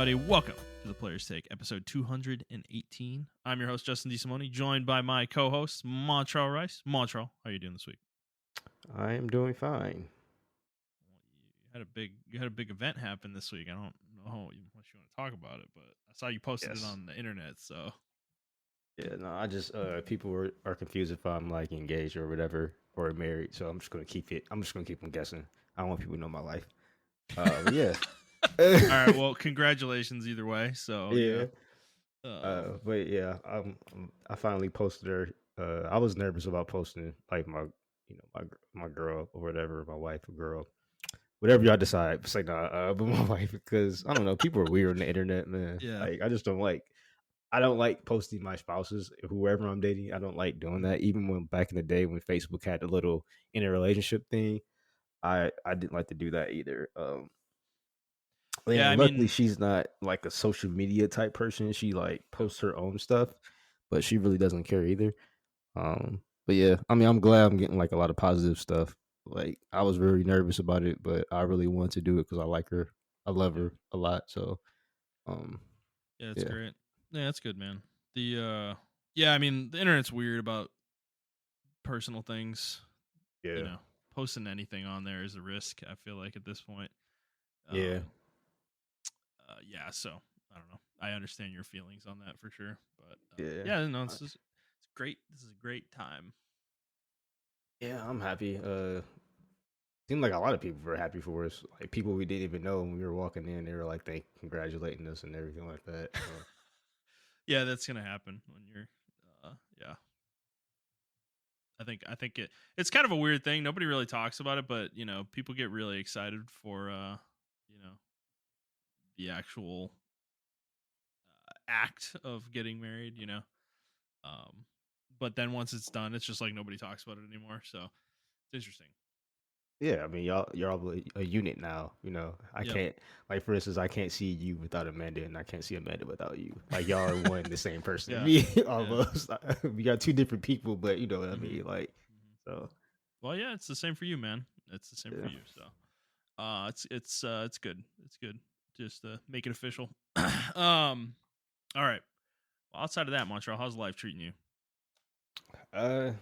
everybody. Welcome to the Players Take, episode 218. I'm your host, Justin DeSimone, joined by my co-host, Montrell Rice. Montrell, how are you doing this week? I am doing fine. You had a big event happen this week. I don't know how much you want to talk about it, but I saw you posted it on the internet. So yeah, no, I just people are confused if I'm like engaged or whatever or married. So I'm just gonna keep them guessing. I don't want people to know my life. Yeah. All right. Well, congratulations either way. So yeah. But yeah, I finally posted her. I was nervous about posting like my girl or whatever, my wife or girl, whatever y'all decide. It's like but my wife, because I don't know, people are weird on the internet, man. Yeah. Like I don't like posting my spouses, whoever I'm dating. I don't like doing that. Even when back in the day when Facebook had the little interrelationship thing, I didn't like to do that either. Luckily she's not like a social media type person. She like posts her own stuff, but she really doesn't care either. But yeah, I mean, I'm glad I'm getting like a lot of positive stuff. Like I was very nervous about it, but I really wanted to do it because I like her. I love her a lot. So, yeah, it's great. Yeah, that's good, man. The internet's weird about personal things. Yeah. You know, posting anything on there is a risk, I feel like, at this point. Yeah. So I don't know. I understand your feelings on that for sure. But it's great. This is a great time. Yeah, I'm happy. Seemed like a lot of people were happy for us. Like people we didn't even know when we were walking in, they were like congratulating us and everything like that. Yeah, that's gonna happen when you're I think it's kind of a weird thing. Nobody really talks about it, but you know, people get really excited for the actual act of getting married, you know. But then once it's done, it's just like nobody talks about it anymore. So it's interesting. Yeah, I mean, you're all a unit now. You know, I can't, like, for instance, I can't see you without Amanda, and I can't see Amanda without you. Like, y'all are one the same person. Me, almost. We got two different people, but you know what I mean. Like, so. Well, yeah, it's the same for you, man. It's the same for you. So, it's good. It's good. Just make it official. All right. Well, outside of that, Montreal, how's life treating you? It's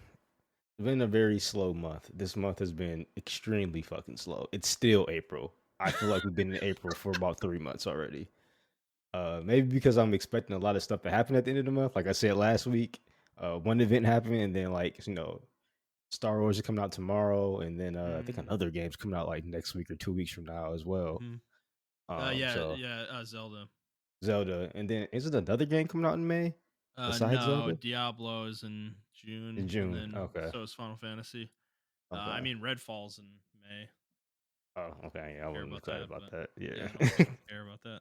been a very slow month. This month has been extremely fucking slow. It's still April. I feel like we've been in April for about 3 months already. Maybe because I'm expecting a lot of stuff to happen at the end of the month. Like I said last week, one event happened, and then like Star Wars is coming out tomorrow, and then I think another game's coming out like next week or 2 weeks from now as well. Zelda, and then is it another game coming out in May? Besides Zelda? Diablo is in June. In June, and then, okay. So is Final Fantasy. Okay. I mean, Redfall's in May. Oh, okay. Yeah, I wasn't excited about that. Yeah, I don't care about that.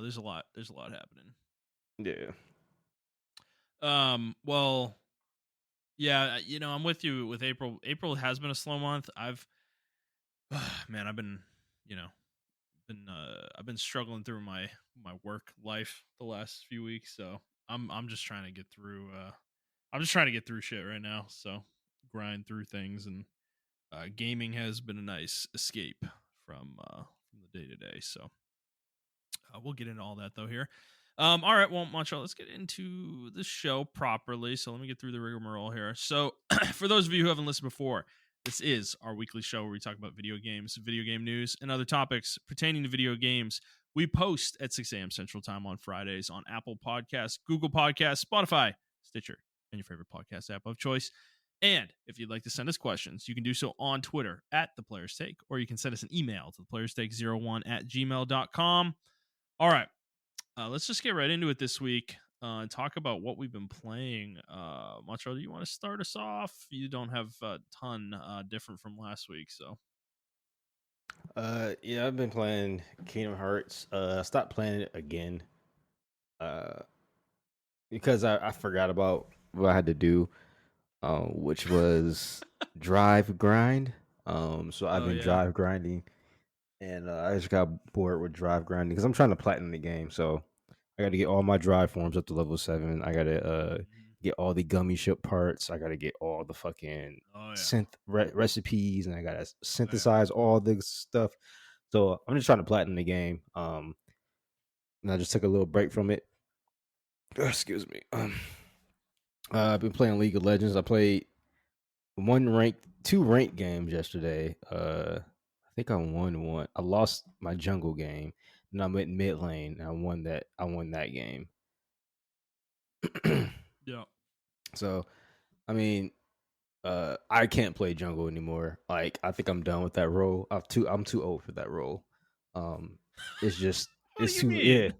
There's a lot. There's a lot happening. Yeah. Well, yeah, you know, I'm with you with April. April has been a slow month. I've been, you know, I've been struggling through my work life the last few weeks, so I'm just trying to get through. I'm just trying to get through shit right now. So grind through things, and gaming has been a nice escape from the day to day. So we'll get into all that though here. All right, well, Montreal, let's get into the show properly. So let me get through the rigmarole here. So for those of you who haven't listened before, this is our weekly show where we talk about video games, video game news, and other topics pertaining to video games. We post at 6 a.m. Central Time on Fridays on Apple Podcasts, Google Podcasts, Spotify, Stitcher, and your favorite podcast app of choice. And if you'd like to send us questions, you can do so on Twitter at The Players Take, or you can send us an email to theplayerstake01@gmail.com. All right. Let's just get right into it this week and talk about what we've been playing. Montreal, do you want to start us off? You don't have a ton different from last week, so. Yeah, I've been playing Kingdom Hearts. I stopped playing it again because I forgot about what I had to do, which was drive grind. So I've been drive grinding. And I just got bored with drive grinding because I'm trying to platinum the game. So I got to get all my drive forms up to level 7. I got to get all the gummy ship parts. I got to get all the fucking synth recipes, and I got to synthesize all the stuff. So I'm just trying to platinum the game. And I just took a little break from it. Excuse me. I've been playing League of Legends. I played two ranked games yesterday. I think I won one. I lost my jungle game, and I went mid lane. And I won that. I won that game. Yeah. So, I mean, I can't play jungle anymore. Like, I think I'm done with that role. I'm too old for that role. Um, it's just What do it's you too yeah. mean?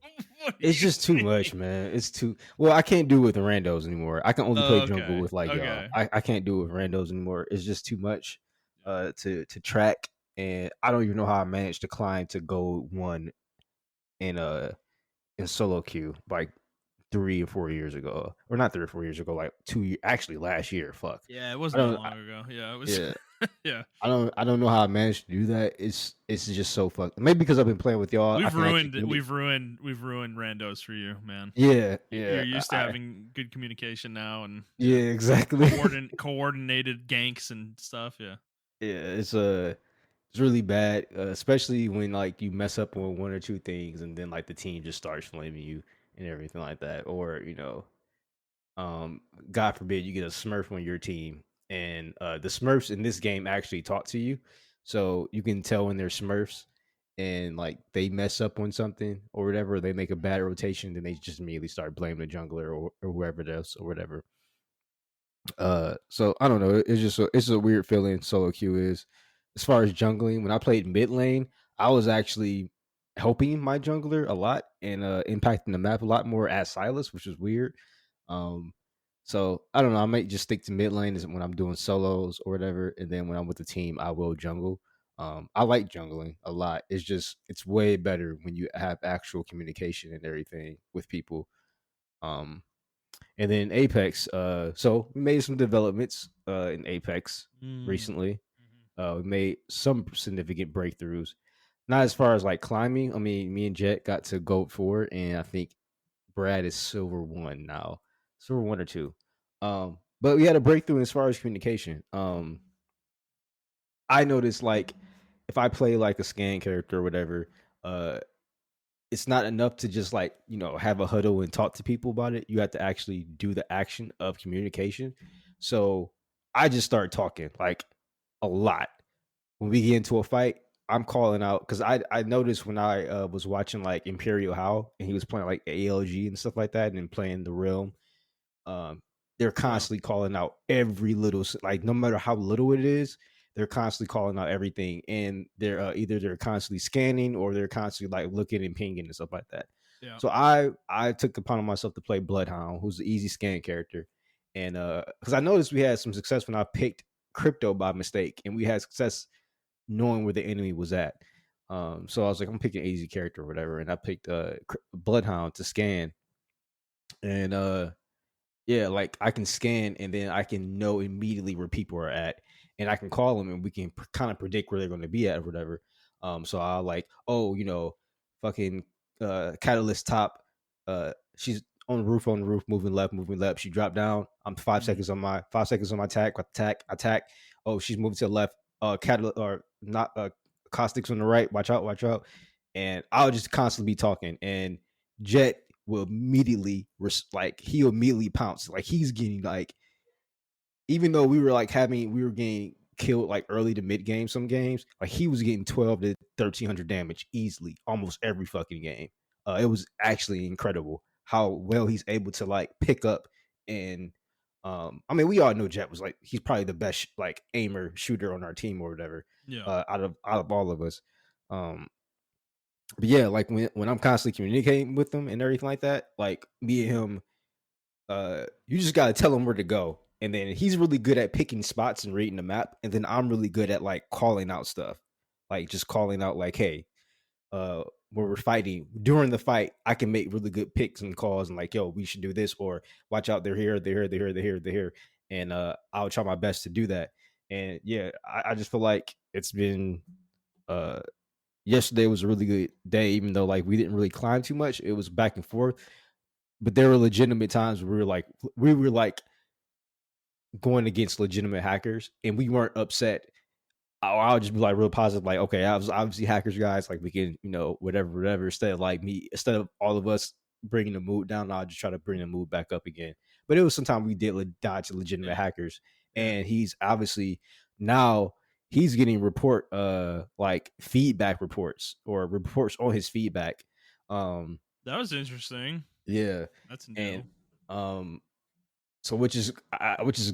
What do It's you just too much, mean? man. It's too well. I can't do it with the randos anymore. I can only play jungle Okay. with like y'all. Okay. I can't do it with randos anymore. It's just too much Yeah. to track, and I don't even know how I managed to climb to gold one in solo queue like 3 or 4 years ago, or not 3 or 4 years ago, like 2 years. Actually, last year. Fuck. Yeah, it I wasn't that don't. long ago. Yeah, it was. Yeah, Yeah. I don't know how I managed to do that. It's just so fucked. Maybe because I've been playing with y'all, I We've can actually ruined communicate. we've ruined randos for you, man. Yeah, You're yeah, used to having good communication now, and yeah, yeah, exactly. coordinated ganks and stuff. Yeah. Yeah, it's really bad, especially when like you mess up on one or two things, and then like the team just starts flaming you and everything like that, or um, God forbid you get a Smurf on your team, and the Smurfs in this game actually talk to you, so you can tell when they're Smurfs, and like they mess up on something or whatever, they make a bad rotation, then they just immediately start blaming the jungler or whoever else or whatever. So I don't know. It's a weird feeling. Solo queue is. As far as jungling, when I played mid lane, I was actually helping my jungler a lot and impacting the map a lot more as Silas, which is weird. Um, so I don't know. I might just stick to mid lane is when I'm doing solos or whatever, and then when I'm with the team, I will jungle. I like jungling a lot. It's way better when you have actual communication and everything with people. Um, and then Apex, so we made some developments in Apex Mm. recently. Mhm. We made some significant breakthroughs. Not as far as like climbing. I mean, me and Jet got to Gold 4, and I think Brad is Silver 1 now. Silver 1 or 2. But we had a breakthrough as far as communication. I noticed like if I play like a scan character or whatever, uh it's not enough to just like have a huddle and talk to people about it. You have to actually do the action of communication. So I just start talking like a lot when we get into a fight. I'm calling out because I noticed when I was watching like Imperial How and he was playing like ALG and stuff like that and then playing the realm. um, they're Yeah. constantly calling out every little like no matter how little it is, they're constantly calling out everything, and they're either they're constantly scanning or they're constantly like looking and pinging and stuff like that. Yeah. So I took upon myself to play Bloodhound, who's the easy scan character, and because I noticed we had some success when I picked Crypto by mistake, and we had success knowing where the enemy was at. So I was like, I'm picking an easy character or whatever, and I picked Bloodhound to scan, and yeah, like I can scan and then I can know immediately where people are at, and I can call them and we can kind of predict where they're going to be at or whatever. So I'll like, oh, fucking Catalyst top. She's on the roof, moving left, moving left. She dropped down. I'm five Mhm. seconds on my 5 seconds on my attack. Oh, she's moving to the left. Catalyst or not. Caustics on the right. Watch out, watch out. And I'll just constantly be talking and Jet will immediately like he'll immediately pounce. Like he's getting like even though we were getting killed like early to mid game some games, like he was getting 12 to 1300 damage easily almost every fucking game. It was actually incredible how well he's able to like pick up and I mean we all know Jet was like he's probably the best like aimer shooter on our team or whatever Yeah. out of all of us. Um but yeah, like when I'm constantly communicating with them and everything like that, like me and him, you just gotta tell him where to go. And then he's really good at picking spots and reading the map. And then I'm really good at like calling out stuff. Like just calling out like, hey, when we're fighting, during the fight, I can make really good picks and calls and like, yo, we should do this, or watch out, they're here, they're here, they're here, they're here, they're here. And I'll try my best to do that. And yeah, I just feel like it's been uh yesterday was a really good day, even though like we didn't really climb too much. It was back and forth, but there were legitimate times where we were like going against legitimate hackers, and we weren't upset I'll just be like real positive, like, okay, I was obviously hackers, guys. Like we can, whatever. Instead of like instead of all of us bringing the mood down, I'll just try to bring the mood back up again. But it was sometimes we did dodge legitimate Yeah, hackers, yeah. and he's obviously now he's getting like feedback reports or reports on his feedback. Um, That was interesting. yeah, That's and new. um, so which is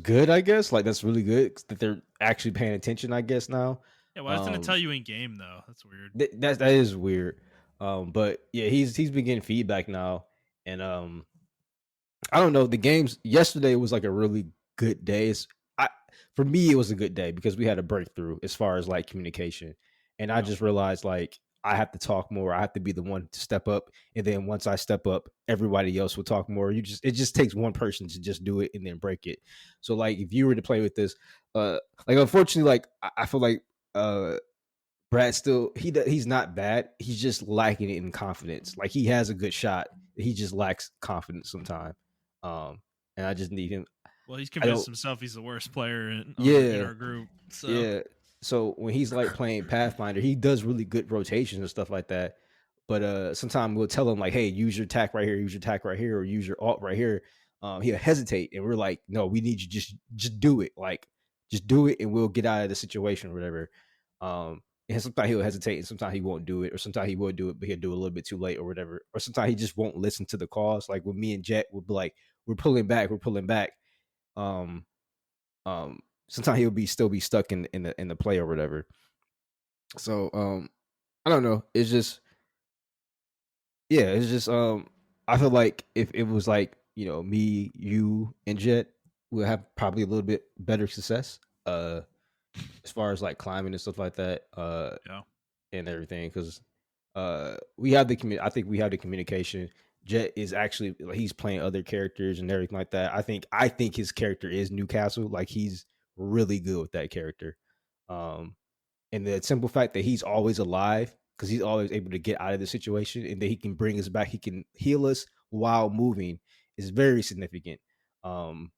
good, I guess. Like that's really good that they're actually paying attention, I guess now. Yeah, why doesn't it Um, tell you in game though? That's weird. that is weird. But yeah, he's been getting feedback now, and I don't know. The games yesterday was like a really good day. I For me, it was a good day because we had a breakthrough as far as like communication, and I Yeah. just realized like I have to talk more. I have to be the one to step up, and then once I step up, everybody else will talk more. It just takes one person to just do it and then break it. So like if you were to play with this, like unfortunately, like I feel like Brad still he's not bad. He's just lacking it in confidence. Like he has a good shot. He just lacks confidence sometimes. And I just need him. Well, he's I convinced don't. himself he's the worst player in Yeah, our group. So yeah. So when he's like playing Pathfinder, he does really good rotations and stuff like that. But sometimes we'll tell him like, "Hey, use your attack right here, use your attack right here, or use your alt right here." He'll hesitate, and we're like, "No, we need you just do it. Like, just do it, and we'll get out of the situation or whatever." And sometimes he'll hesitate, and sometimes he won't do it, or sometimes he will do it, but he'll do it a little bit too late or whatever. Or sometimes he just won't listen to the calls. Like with me and Jet, we'll be like, "We're pulling back, we're pulling back." Um, Sometimes he'll be still be stuck in the play or whatever. So I don't know. It's just it's just I feel like if it was like, me, you, and Jet, we'll have probably a little bit better success. As far as like climbing and stuff like that. yeah. And everything because we have I think we have the communication. Jet is actually like, he's playing other characters and everything like that. I think his character is Newcastle. Like he's really good with that character. Um, and the simple fact that he's always alive because he's always able to get out of the situation and that he can bring us back, he can heal us while moving is very significant. Um,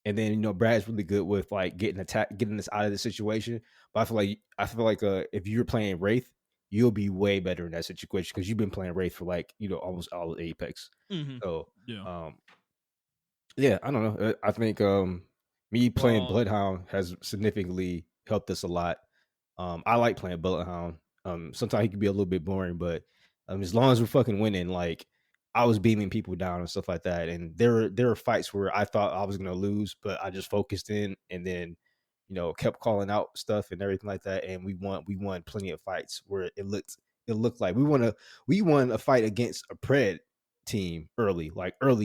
and then Brad's really good with like getting us out of the situation. But I feel like if you're playing Wraith, you'll be way better in that situation because you've been playing Wraith for like almost all of Apex. Hmm. So Yeah. um, yeah, I don't know. I think me playing Well, Bloodhound has significantly helped us a lot. I like playing Bloodhound. Sometimes he can be a little bit boring, but as long as we're fucking winning, like I was beaming people down and stuff like that. And there were fights where I thought I was gonna lose, but I just focused in and then kept calling out stuff and everything like that. And we won plenty of fights where it looked like we won a fight against a Pred team early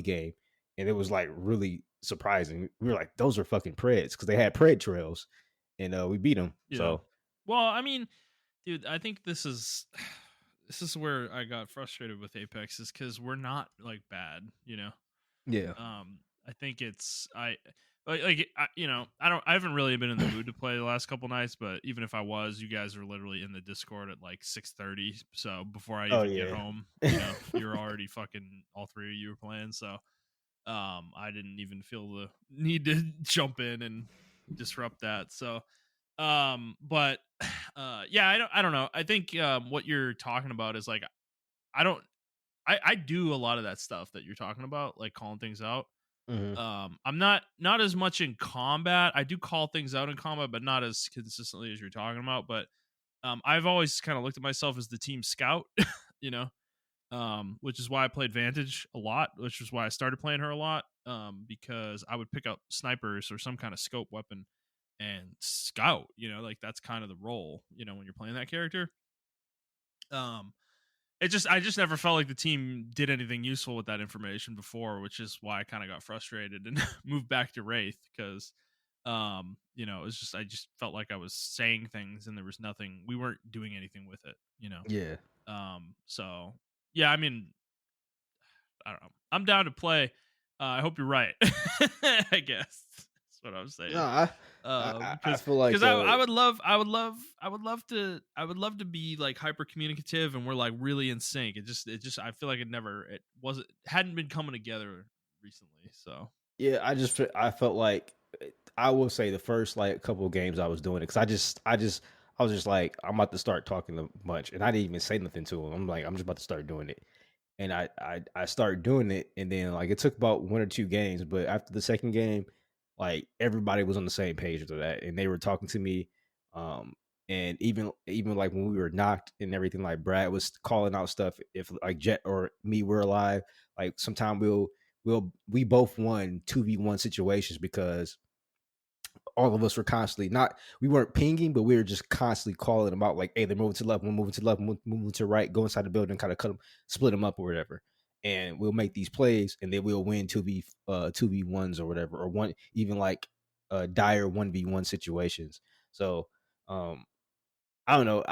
game, and it was like really surprising. We were like, those are fucking Preds because they had Pred trails, and we beat them. yeah. So Well, I mean, dude, I think this is this is where I got frustrated with Apex is because we're not like bad, you know. yeah. I think it's I haven't really been in the mood to play the last couple nights, but even if I was, you guys are literally in the Discord at like 6:30. So before I Oh even get yeah. home, you're already fucking all three of you were playing. So I didn't even feel the need to jump in and disrupt that. So but yeah, I don't know. I think what you're talking about is like I don't I do a lot of that stuff that you're talking about, like calling things out. Hmm. I'm not as much in combat. I do call things out in combat, but not as consistently as you're talking about. But I've always kind of looked at myself as the team scout, you know, which is why I played Vantage a lot, which is why I started playing her a lot, because I would pick up snipers or some kind of scope weapon and scout. Like that's kind of the role, when you're playing that character. Um, I just never felt like the team did anything useful with that information before, which is why I kind of got frustrated and moved back to Wraith because it's just I just felt like I was saying things and there was nothing we weren't doing anything with it. Yeah. So yeah, I mean, I don't know. I'm down to play. I hope you're right. I guess that's what I'm No, saying. I Because feel like I would love to be like hyper communicative and we're like really in sync. I feel like it hadn't been coming together recently. So yeah, I felt like I will say the first like couple of games I was doing it because I just I was just like, I'm about to start talking a bunch, and I didn't even say nothing to him. I'm like, I'm just about to start doing it, and I started doing it, and then like it took about 1 or 2 games, but after the second game, like everybody was on the same page with that, and they were talking to me, um, and even like when we were knocked and everything, like Brad was calling out stuff if like Jet or me were alive, like sometime we both won 2v1 situations because all of us were constantly not we weren't pinging, but we were just constantly calling them out like, hey, they're moving to the left, we're moving to the left, moving to the right, go inside the building, kind of cut them, split them up or whatever. And we'll make these plays and then we'll win 2v1s or whatever, or one even like dire 1v1 situations. So um I don't know.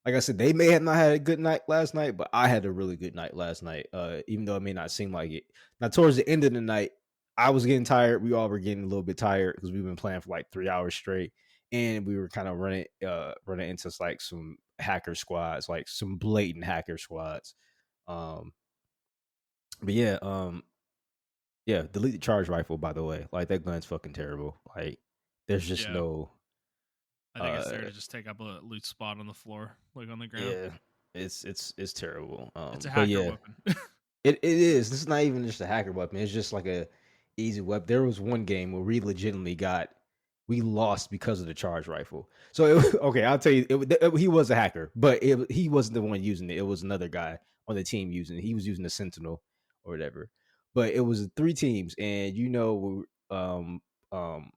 Like I said, they may have not had a good night last night, but I had a really good night last night. Even though it may not seem like it. Now, towards the end of the night, I was getting tired. We all were getting a little bit tired because we've been playing for like 3 hours straight, and we were kind of running into like some hacker squads, like some blatant hacker squads. Um, but yeah, delete the charge rifle. By the way, like that gun's fucking terrible. Like, there's just Yeah, no I think it's uh there to just take up a loot spot on the floor, like on the ground. yeah, it's terrible. It's a But hacker yeah, weapon. it is. This is not even just a hacker weapon. It's just like a easy weapon. There was one game where we lost because of the charge rifle. So okay, I'll tell you, he was a hacker, but he wasn't the one using it. It was another guy on the team using it. He was using the Sentinel or whatever. But it was 3 teams, and um,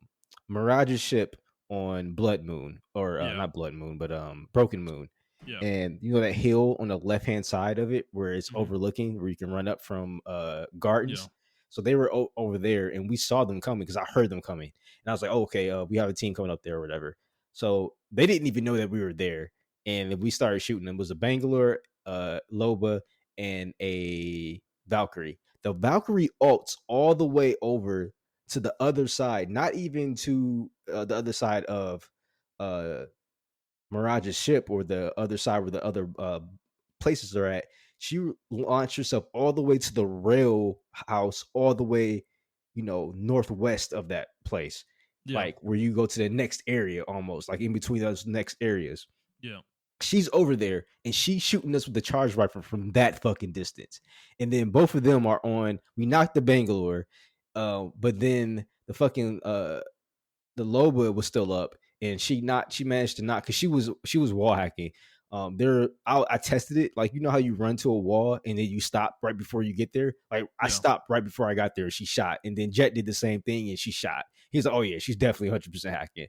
Mirage's ship on Blood Moon, or Yeah, not Blood Moon, but Broken Moon, yeah, and you know that hill on the left hand side of it where it's hmm, overlooking where you can run up from yeah, gardens. So they were over there and we saw them coming because I heard them coming, and I was like, oh, okay, we have a team coming up there or whatever. So they didn't even know that we were there, and we started shooting them. It was a Bangalore, Loba, and a Valkyrie. The Valkyrie ults all the way over to the other side, not even to the other side of uh Mirage's ship or the other side where the other places are at. She launched herself all the way to the rail house, all the way, northwest of that place, yeah, like where you go to the next area, almost like in between those next areas. yeah, She's over there and she's shooting us with the charge rifle from that fucking distance. And then both of them are on. We knocked the Bangalore, but then the Loba was still up, and she managed to not because she was wall hacking. I tested it, like, you know how you run to a wall and then you stop right before you get there. Like, I yeah, stopped right before I got there. She shot, and then Jet did the same thing and she shot. He's like, oh yeah, she's definitely 100% hacking.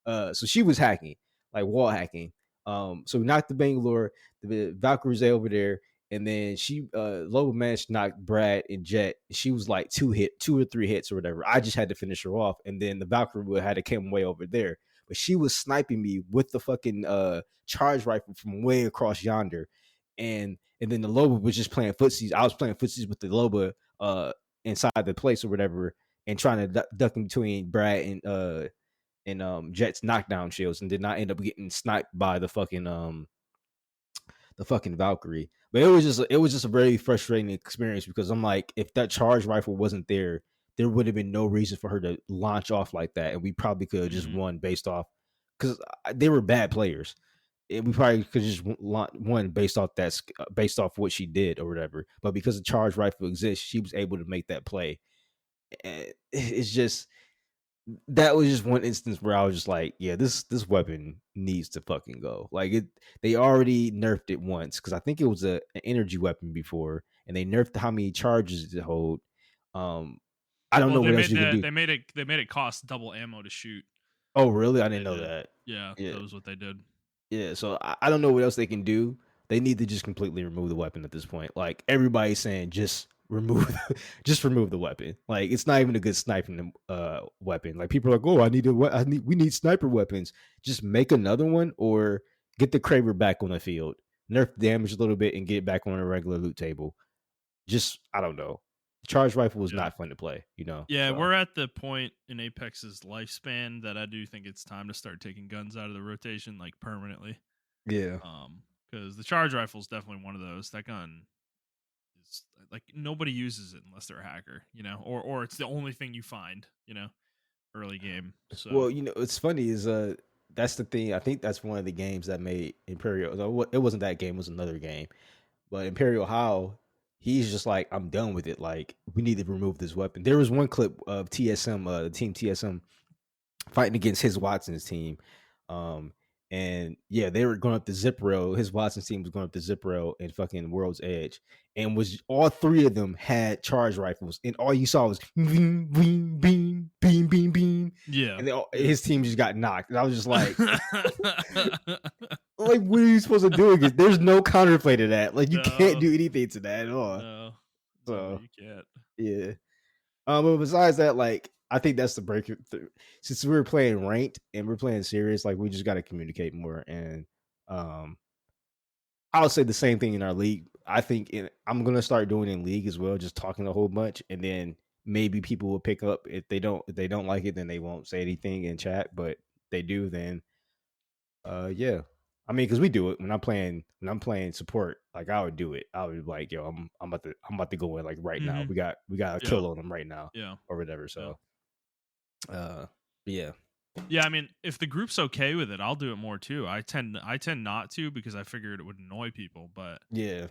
So she was hacking, like wall hacking. So we knocked the Bangalore, the Valkyrie's over there, and then Loba managed to knock Brad and Jet. She was like 2 or 3 hits or whatever. I just had to finish her off, and then the Valkyrie had to come way over there. But she was sniping me with the fucking charge rifle from way across yonder, and then the Loba was just playing footsies. I was playing footsies with the Loba inside the place or whatever, and trying to duck in between Brad and Jet's knockdown shields, and did not end up getting sniped by the fucking Valkyrie. But it was just a very frustrating experience because I'm like, if that charge rifle wasn't there, there would have been no reason for her to launch off like that, and we probably could have just hmm, won based off because they were bad players. And we probably could just won based off what she did or whatever. But because the charge rifle exists, she was able to make that play. And it's just that was just one instance where I was just like, yeah, this weapon needs to fucking go. Like, they already nerfed it once because I think it was an energy weapon before, and they nerfed how many charges it hold. Um, I don't Well, know they what else made you can that do. they made it cost double ammo to shoot. Oh, really? I didn't They know did. that. Yeah, Yeah, that was what they did. yeah. So I don't know what else they can do. They need to just completely remove the weapon at this point. Like, everybody's saying, just remove the weapon. Like, it's not even a good sniping weapon. Like, people are like, oh, we need sniper weapons. Just make another one or get the Kraber back on the field, nerf the damage a little bit, and get it back on a regular loot table. Just, I don't know. The charge rifle was Yeah. not fun to play, Yeah, So we're at the point in Apex's lifespan that I do think it's time to start taking guns out of the rotation, like, permanently. yeah. Because the charge rifle is definitely one of those. That gun is like nobody uses it unless they're a hacker, or it's the only thing you find, early game. So Well, it's funny is that's the thing. I think that's one of the games that made Imperial. No, it wasn't that game. It was another game. But Imperial How, he's just like, I'm done with it. Like, we need to remove this weapon. There was one clip of TSM, the team TSM, fighting against his Watson's team. And yeah, they were going up the zip rail. His Watson's team was going up the zip rail in fucking World's Edge. And was all three of them had charge rifles, and all you saw was beam, beam, beam, beam, beam, beam. Yeah. And Yeah. his team just got knocked. And I was just like, like, what are you supposed to do against? There's no counterplay to that. Like, you can't do anything to that at all. No, So you can't. yeah. But besides that, like, I think that's the breakthrough. Since we were playing ranked and we're playing serious, like, we just got to communicate more. And I'll say the same thing in our league. I think I'm gonna start doing in league as well, just talking a whole bunch, and then maybe people will pick up. If they don't like it, then they won't say anything in chat. But they do, then yeah. I mean, because we do it when I'm playing support. Like, I would do it. I would be like, yo, I'm about to go in like right now. Mhm. We got a Yeah. kill on them right now, Yeah. or whatever. So, yeah, Yeah, I mean, if the group's okay with it, I'll do it more too. I tend not to because I figured it would annoy people, but yeah,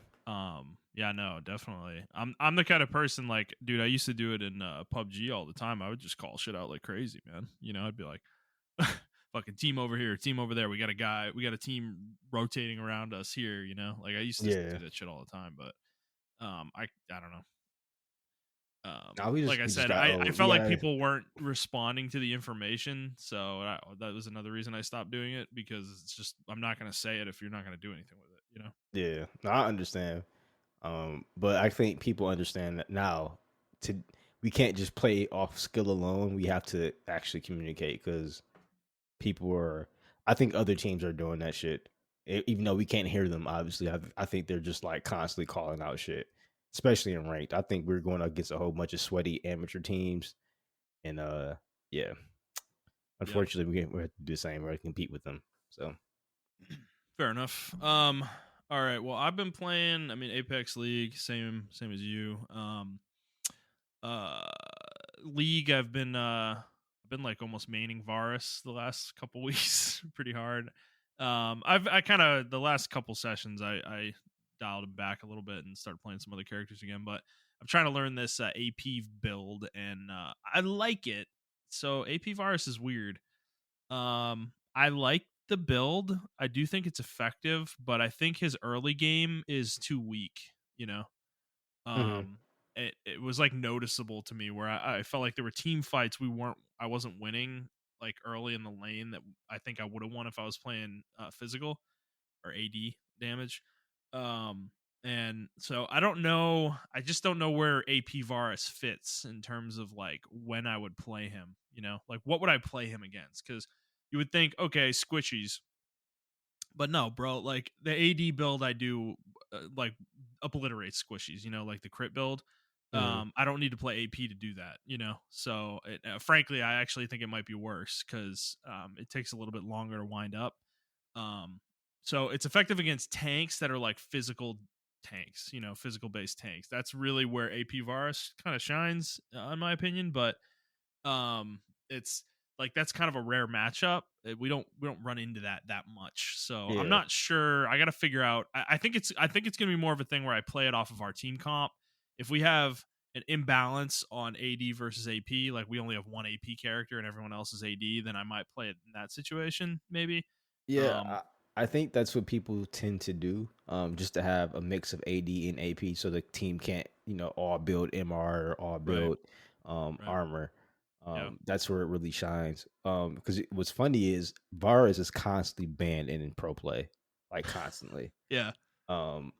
yeah, no, definitely. I'm the kind of person like, dude, I used to do it in PUBG all the time. I would just call shit out like crazy, man. You know, I'd be like fucking team over here, team over there. We got a team rotating around us here, you know? Like I used to yeah. do that shit all the time, but I don't know. Now Like I we just said, got I old. felt like people weren't responding to the information, so that was another reason I stopped doing it, because it's just I'm not going to say it if you're not going to do anything with it, you know? Yeah, no, I understand. But I think people understand that now. We can't just play off skill alone. We have to actually communicate because people are. I think other teams are doing that shit, even though we can't hear them. Obviously, I think they're just like constantly calling out shit, especially in ranked. I think we're going against a whole bunch of sweaty amateur teams, and yeah. Yeah. Unfortunately, we have to do the same. We have to compete with them. So Fair enough. All right. Well, I've been playing, I mean, Apex League, same as you. Uh League, I've been like almost maining Varus the last couple weeks pretty hard. I kind of the last couple sessions I dialed it back a little bit and started playing some other characters again, but I'm trying to learn this AP build, and I like it. So AP Varus is weird. I like the build. I do think it's effective, but I think his early game is too weak, you know. mhm. Um it was like noticeable to me where I felt like there were team fights I wasn't winning like early in the lane that I think I would have won if I was playing physical or AD damage. Um and so I don't know. I just don't know where AP Varus fits in terms of like when I would play him, you know? Like what would I play him against? Cuz you would think, okay, squishies, but no, bro, like the AD build I do like obliterates squishies, you know, like the crit build. Mhm. I don't need to play AP to do that, you know. So, frankly, I actually think it might be worse because it takes a little bit longer to wind up. Um, so it's effective against tanks that are like physical tanks, you know, physical based tanks. That's really where AP Varus kind of shines, in my opinion. But it's like that's kind of a rare matchup. We don't run into that much. So I'm Yeah. not sure. I got to figure out. I think it's going to be more of a thing where I play it off of our team comp. If we have an imbalance on AD versus AP, like we only have one AP character and everyone else is AD, then I might play it in that situation maybe. Yeah, Um, I think that's what people tend to do, just to have a mix of AD and AP, so the team can't, all build MR or all right, build right, armor. yeah, That's where it really shines. Because what's funny is Varus is constantly banned in pro play, like constantly. yeah. Um,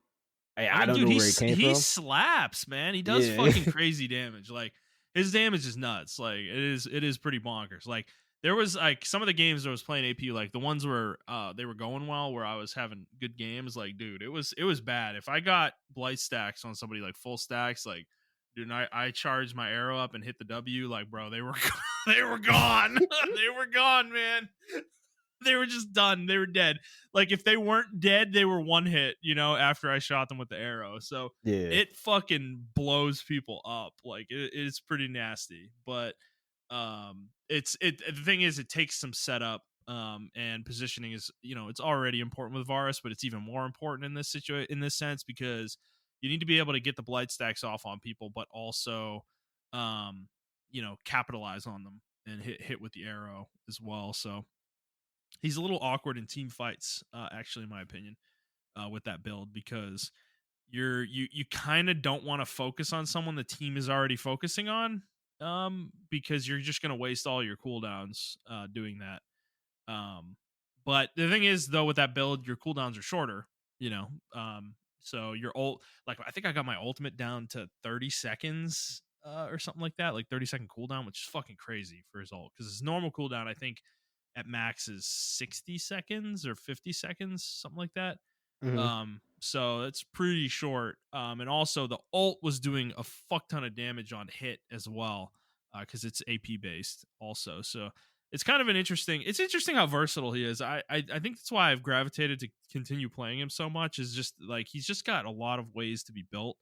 I I mean, don't dude, know where it came he from. slaps, man. He does Yeah. fucking crazy damage. Like his damage is nuts. Like it is pretty bonkers. Like there was like some of the games I was playing AP, like the ones where they were going well, where I was having good games. Like, dude, it was bad. If I got blight stacks on somebody like full stacks, like dude, and I charged my arrow up and hit the W, like bro, they were they were gone. They were gone, man. They were just done. They were dead. Like if they weren't dead, they were one hit, you know, after I shot them with the arrow. So Yeah. it fucking blows people up. Like it's pretty nasty. But the thing is it takes some setup. And positioning is, it's already important with Varus, but it's even more important in this sense, because you need to be able to get the blight stacks off on people, but also, um, capitalize on them and hit with the arrow as well. So he's a little awkward in team fights, actually, in my opinion, with that build, because you kind of don't want to focus on someone the team is already focusing on, because you're just going to waste all your cooldowns doing that. But the thing is, though, with that build, your cooldowns are shorter, you know. So your ult, like, I think I got my ultimate down to 30 seconds or something like that, like 30-second cooldown, which is fucking crazy for his ult, because his normal cooldown, I think, at max is 60 seconds or 50 seconds, something like that. Hmm. So it's pretty short. And also the ult was doing a fuck ton of damage on hit as well, because it's AP based also. So it's kind of it's interesting how versatile he is. I think that's why I've gravitated to continue playing him so much, is just like, he's just got a lot of ways to be built.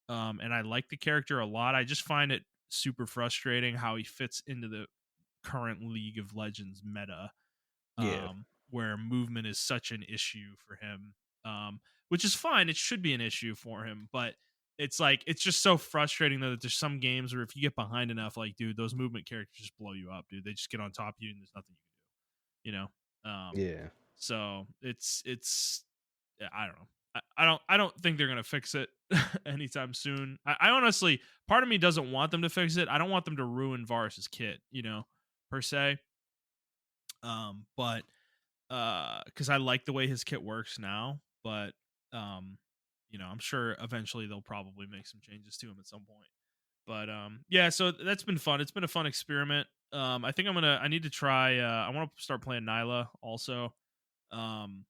And I like the character a lot. I just find it super frustrating how he fits into the current League of Legends meta, Yeah, where movement is such an issue for him, which is fine. It should be an issue for him, but it's like, it's just so frustrating, though, that there's some games where if you get behind enough, like, dude, those movement characters just blow you up, dude. They just get on top of you, and there's nothing you can do, you know. yeah, So it's yeah, I don't know. I don't think they're gonna fix it anytime soon. I honestly, part of me doesn't want them to fix it. I don't want them to ruin Varus's kit, per se. But because I like the way his kit works now, but um, I'm sure eventually they'll probably make some changes to him at some point. But yeah, so that's been fun. It's been a fun experiment. I think I need to try. I want to start playing Nyla also. Um,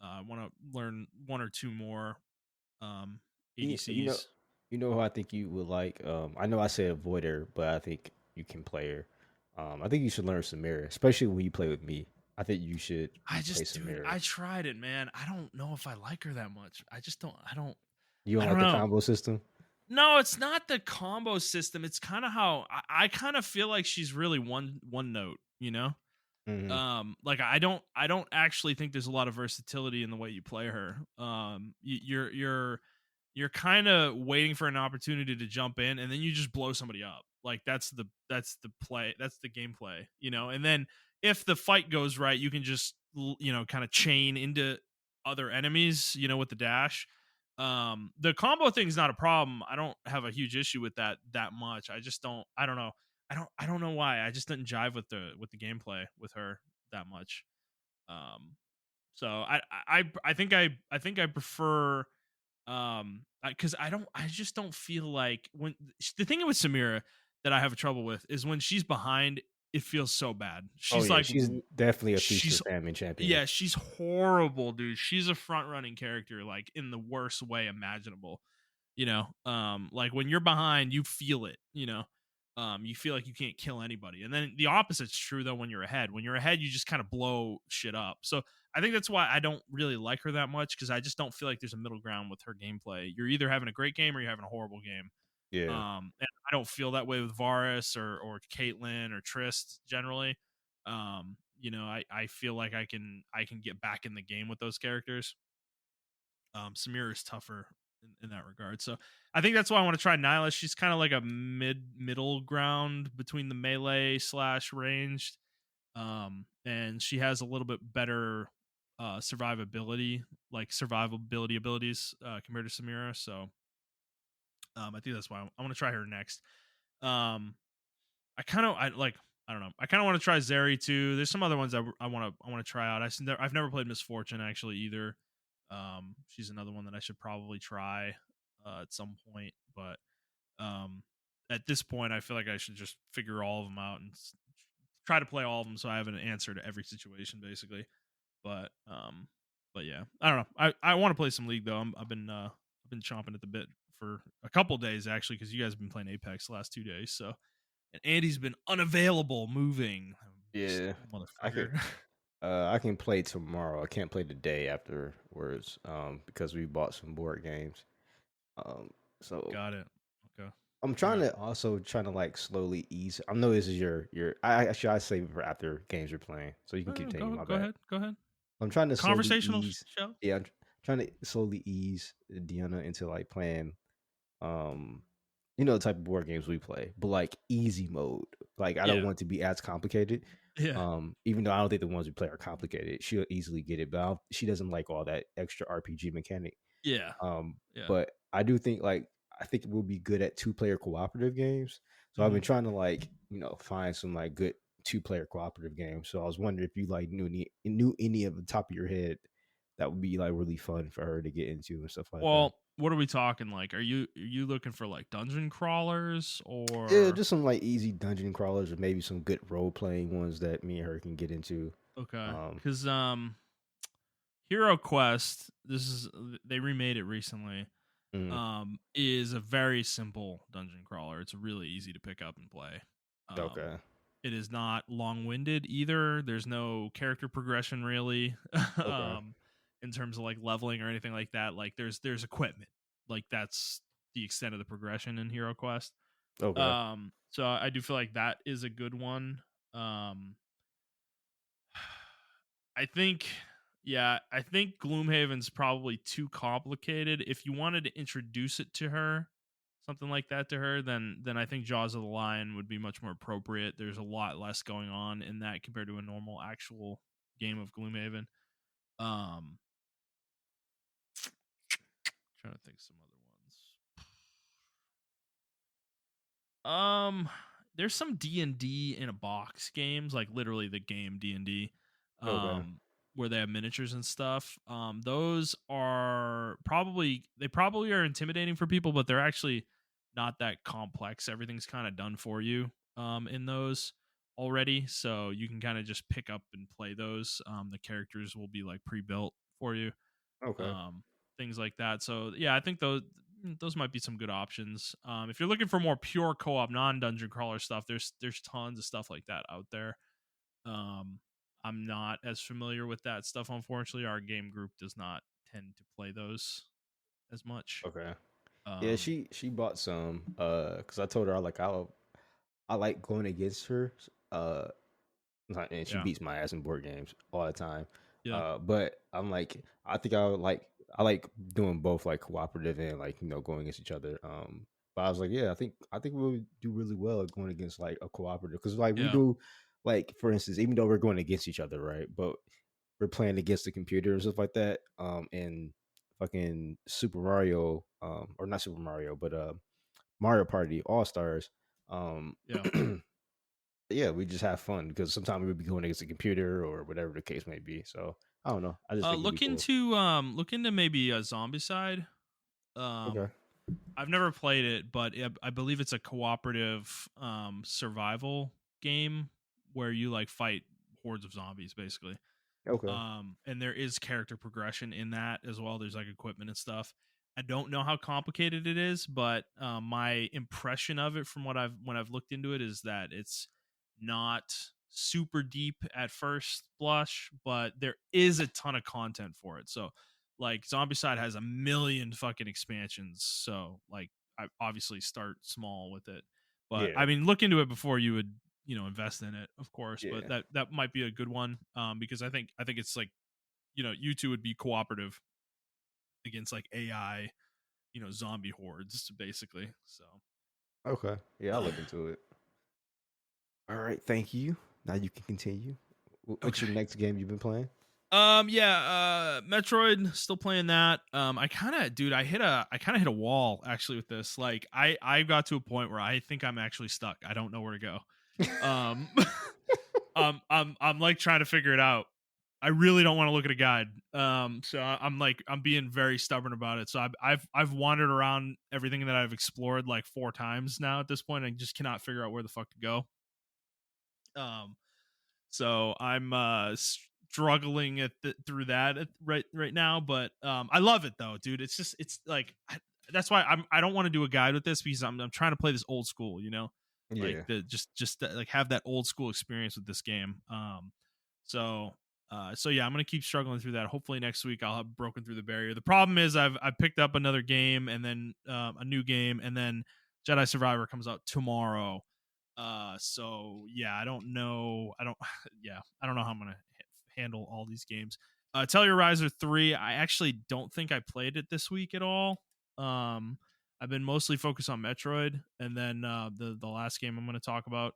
I want to learn one or two more um you, you know, ADCs. who I think you would like. I know I said avoid her, but I think you can play her. I think you should learn Samira, especially when you play with me. I think you should play Dude, Samira. I tried it, man. I don't know if I like her that much. I just don't. I don't. You don't I don't like the know. combo system? No, it's not the combo system. It's kind of how I kind of feel like she's really one note, Hmm. Like, I don't actually think there's a lot of versatility in the way you play her. You're kind of waiting for an opportunity to jump in, and then you just blow somebody up. Like, that's the play, that's the gameplay, and then if the fight goes right, you can just kind of chain into other enemies, with the dash. The combo thing is not a problem. I don't have a huge issue with that much. I don't know. I don't know why. I just didn't jive with the gameplay with her that much. Um so I think I prefer, because I just don't feel like, when the thing with Samira that I have trouble with is when she's behind, it feels so bad. Oh She's yeah, like, she's definitely a feast or she's famine champion. yeah, she's horrible, dude. She's a front running character, like, in the worst way imaginable. Like, when you're behind, you feel it, you feel like you can't kill anybody. And then the opposite's true, though, when you're ahead. When you're ahead, you just kind of blow shit up. So I think that's why I don't really like her that much, because I just don't feel like there's a middle ground with her gameplay. You're either having a great game or you're having a horrible game. Yeah, And I don't feel that way with Varus or Caitlyn or Trist generally. I feel like I can get back in the game with those characters. Samira is tougher in that regard. So I think that's why I want to try Nyla. She's kind of like a middle ground between the melee slash ranged. And she has a little bit better survivability abilities compared to Samira. So I think that's why I want to try her next. Um, I don't know. I kind of want to try Zeri too. There's some other ones I want to try out. I've never played Miss Fortune actually either. She's another one that I should probably try at some point, but um, at this point, I feel like I should just figure all of them out and try to play all of them, so I have an answer to every situation basically. But yeah, I don't know. I want to play some League though. I've been chomping at the bit for a couple days actually, because you guys have been playing Apex the last 2 days. So, and Andy's been unavailable moving. yeah. I can Motherfucker. I can play tomorrow. I can't play the day afterwards because we bought some board games. Um, so Got it. Okay. I'm All trying right. to also trying to like slowly ease. I know this is your. I actually I save it for after games you're playing, so you can No, continue. My go bad. ahead. Go ahead. I'm trying to slowly Conversational ease. show. Yeah, trying to slowly ease Deanna into like playing, um, the type of board games we play, but like easy mode. Like I don't Yeah. want to be as complicated. Yeah. Even though I don't think the ones we play are complicated, she'll easily get it. But she doesn't like all that extra RPG mechanic. Yeah. Um, Yeah. but I do think like I think we'll be good at two-player cooperative games. So I've Hmm. been trying to like find some like good two-player cooperative games. So I was wondering if you like knew any of the top of your head that would be like really fun for her to get into and stuff like that. Well, what are we talking like? Are you looking for like dungeon crawlers Yeah, or just some like easy dungeon crawlers or maybe some good role playing ones that me and her can get into. okay? Um, Because Hero Quest, they remade it recently. mm, Is a very simple dungeon crawler. It's really easy to pick up and play. Um, okay, it is not long winded either. There's no character progression really, okay, in terms of like leveling or anything like that. Like there's equipment. Like that's the extent of the progression in Hero Quest. okay, So I do feel like that is a good one. Um, I think, yeah, I think Gloomhaven's probably too complicated. If you wanted to introduce it to her, something like that to her, then I think Jaws of the Lion would be much more appropriate. There's a lot less going on in that compared to a normal actual game of Gloomhaven. Um, trying to think some other ones. Um, there's some D&D in a box games, like literally the game D&D, okay, where they have miniatures and stuff. Those are probably are intimidating for people, but they're actually not that complex. Everything's kind of done for you in those already, so you can kind of just pick up and play those. The characters will be like pre-built for you, okay, um, things like that. So yeah, I think those might be some good options. If you're looking for more pure co-op, non-dungeon crawler stuff, there's tons of stuff like that out there. Um, I'm not as familiar with that stuff. Unfortunately, our game group does not tend to play those as much. okay. Yeah, Um, she bought some because I told her I like going against her. Uh, and she yeah, beats my ass in board games all the time. yeah, But I'm like, I like doing both like cooperative and like going against each other. But I was like, yeah, I think we'll do really well at going against like a cooperative because like we yeah, do, like for instance, even though we're going against each other, right? But we're playing against the computer and stuff like that. And fucking Super Mario, or not Super Mario, but Mario Party All Stars. Um, yeah. yeah, we just have fun because sometimes we'd be going against a computer or whatever the case may be. So I don't know. I just think it'd be cool. Look into maybe a zombie side. Um, Okay. I've never played it, but I believe it's a cooperative survival game where you like fight hordes of zombies basically. Okay. And there is character progression in that as well. There's like equipment and stuff. I don't know how complicated it is, but my impression of it from what I've when I've looked into it is that it's not super deep at first blush, but there is a ton of content for it. So like Zombicide has a million fucking expansions. So like I obviously start small with it. But Yeah. I mean look into it before you would invest in it, of course, but Yeah. that might be a good one, because I think it's like you two would be cooperative against like AI, zombie hordes basically. So Okay. Yeah, I'll look into it. All right. Thank you. Now you can continue. What's okay. your next game you've been playing? Yeah, Metroid, still playing that. I kind of dude, I kind of hit a wall actually with this. Like I got to a point where I think I'm actually stuck. I don't know where to go. Um I'm like trying to figure it out. I really don't want to look at a guide. So I'm like I'm being very stubborn about it. So I've wandered around everything that I've explored like 4 times now at this point. I just cannot figure out where the fuck to go. Um, so I'm struggling through that right now, but I love it though, dude. It's like that's why I don't want to do a guide with this because I'm trying to play this old school, like Yeah. the like have that old school experience with this game. So so yeah, I'm gonna keep struggling through that. Hopefully next week I'll have broken through the barrier. The problem is I've picked up another game and then a new game and then Jedi Survivor comes out tomorrow. So yeah, I don't know. I don't. Yeah, I don't know how I'm gonna handle all these games. Tellurizer 3, I actually don't think I played it this week at all. Um, I've been mostly focused on Metroid, and then the last game I'm going to talk about,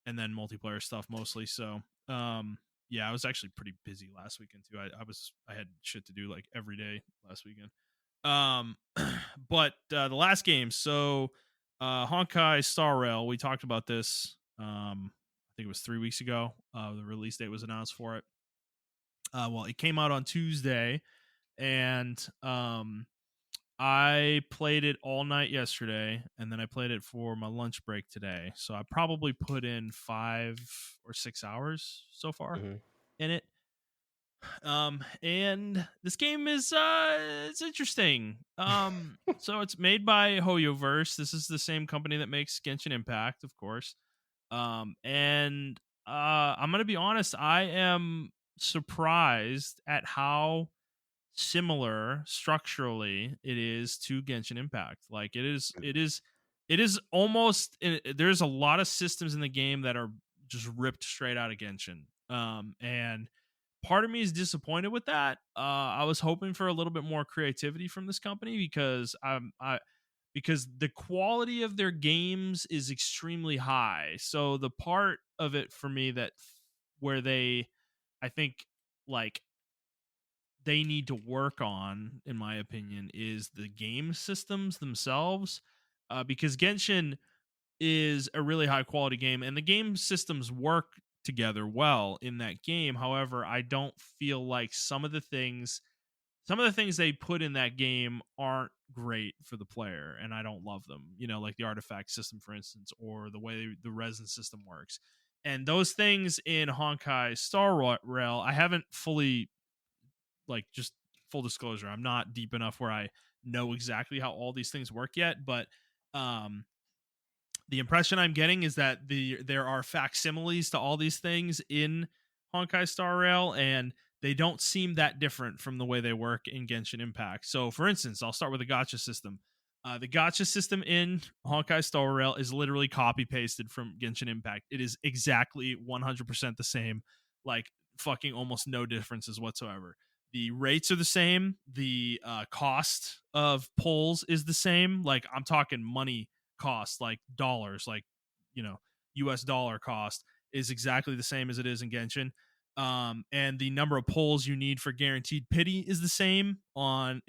and then multiplayer stuff mostly. So yeah, I was actually pretty busy last weekend too. I had shit to do like every day last weekend. Um, but the last game, so Honkai Star Rail, we talked about this. I think it was 3 weeks ago. The release date was announced for it. Well, it came out on Tuesday, and I played it all night yesterday, and then I played it for my lunch break today. So I probably put in 5 or 6 hours so far Mhm. in it. And this game is it's interesting. So it's made by HoYoverse. This is the same company that makes Genshin Impact, of course. And I'm gonna be honest, I am surprised at how similar structurally it is to Genshin Impact. Like it is almost there's a lot of systems in the game that are just ripped straight out of Genshin. And part of me is disappointed with that. I was hoping for a little bit more creativity from this company because the quality of their games is extremely high. So the part of it for me that where I think like they need to work on, in my opinion, is the game systems themselves. Because Genshin is a really high quality game and the game systems work together well in that game. However, I don't feel like some of the things they put in that game aren't great for the player, and I don't love them. Like the artifact system, for instance, or the way the resin system works. And those things in Honkai Star Rail, I haven't fully, like, just full disclosure, I'm not deep enough where I know exactly how all these things work yet, but um the impression I'm getting is that there are facsimiles to all these things in Honkai Star Rail, and they don't seem that different from the way they work in Genshin Impact. So, for instance, I'll start with the gacha system. The gacha system in Honkai Star Rail is literally copy pasted from Genshin Impact. It is exactly 100% the same, like fucking almost no differences whatsoever. The rates are the same. The cost of pulls is the same. Like, I'm talking money cost, like dollars, like, you know US dollar cost is exactly the same as it is in Genshin. And the number of pulls you need for guaranteed pity is the same on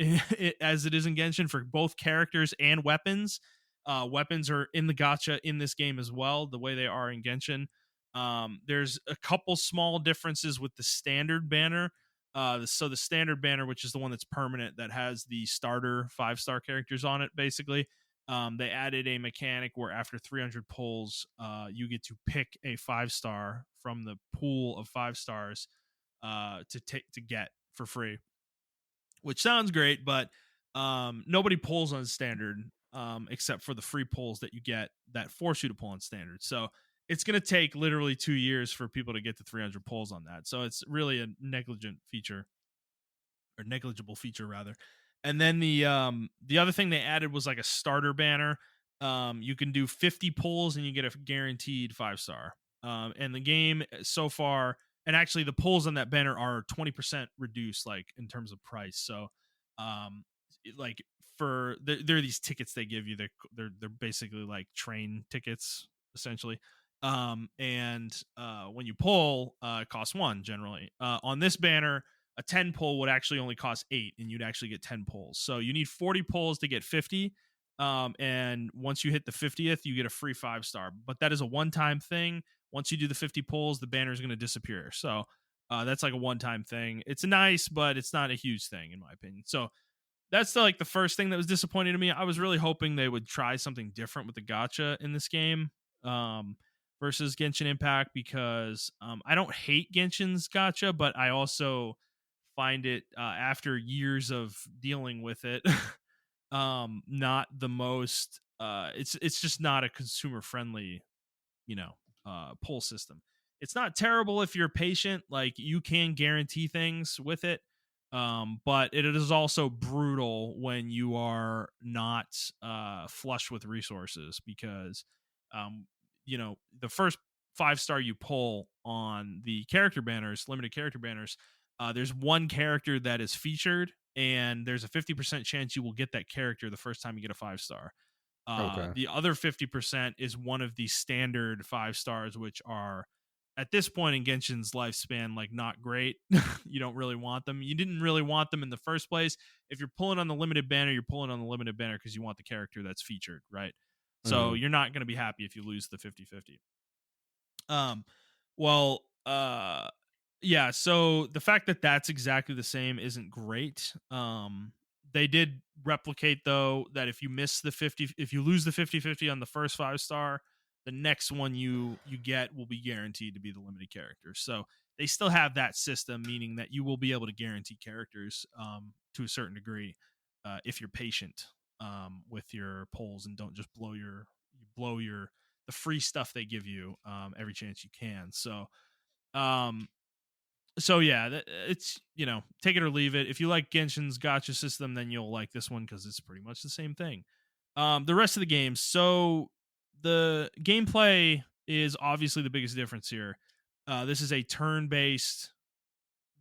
as it is in Genshin for both characters and weapons. Weapons are in the gacha in this game as well, the way they are in Genshin. There's a couple small differences with the standard banner. So the standard banner, which is the one that's permanent, that has the starter 5-star characters on it, basically. They added a mechanic where after 300 pulls, you get to pick a 5-star from the pool of 5 stars to get for free, which sounds great, but nobody pulls on standard except for the free pulls that you get that force you to pull on standard. So it's going to take literally 2 years for people to get to 300 pulls on that. So it's really a negligent feature, or negligible feature rather. And then the other thing they added was like a starter banner. You can do 50 pulls and you get a guaranteed 5-star. And the game so far, and actually the pulls on that banner are 20% reduced, like in terms of price. So like for they're these tickets they give you. They're basically like train tickets essentially. And when you pull, it costs 1 generally. On this banner, a 10 pull would actually only cost 8, and you'd actually get 10 pulls. So you need 40 pulls to get 50. And once you hit the 50th, you get a free 5-star. But that is a one-time thing. Once you do the 50 pulls, the banner is going to disappear. So that's like a one-time thing. It's nice, but it's not a huge thing in my opinion. So that's the first thing that was disappointing to me. I was really hoping they would try something different with the gacha in this game versus Genshin Impact, because I don't hate Genshin's gacha, but I also find it, after years of dealing with it, not the most. It's just not a consumer friendly, pull system. It's not terrible if you're patient. Like, you can guarantee things with it, But it is also brutal when you are not flush with resources because, um, the first 5-star you pull on the character banners, limited character banners, there's one character that is featured, and there's a 50% chance you will get that character the first time you get a 5-star. Okay. The other 50% is one of the standard 5 stars, which are at this point in Genshin's lifespan, like not great. You don't really want them. You didn't really want them in the first place. If you're pulling on the limited banner, you're pulling on the limited banner because you want the character that's featured, right? So Mhm. you're not going to be happy if you lose the 50-50. Um, well, yeah. So the fact that that's exactly the same isn't great. They did replicate though that if you miss the 50, if you lose the 50-50 on the first 5-star, the next one you get will be guaranteed to be the limited character. So they still have that system, meaning that you will be able to guarantee characters to a certain degree if you're patient with your polls and don't just blow your the free stuff they give you every chance you can. Um, so yeah, it's take it or leave it. If you like Genshin's gotcha system, then you'll like this one because it's pretty much the same thing. The rest of the games, so the gameplay is obviously the biggest difference here. This is a turn-based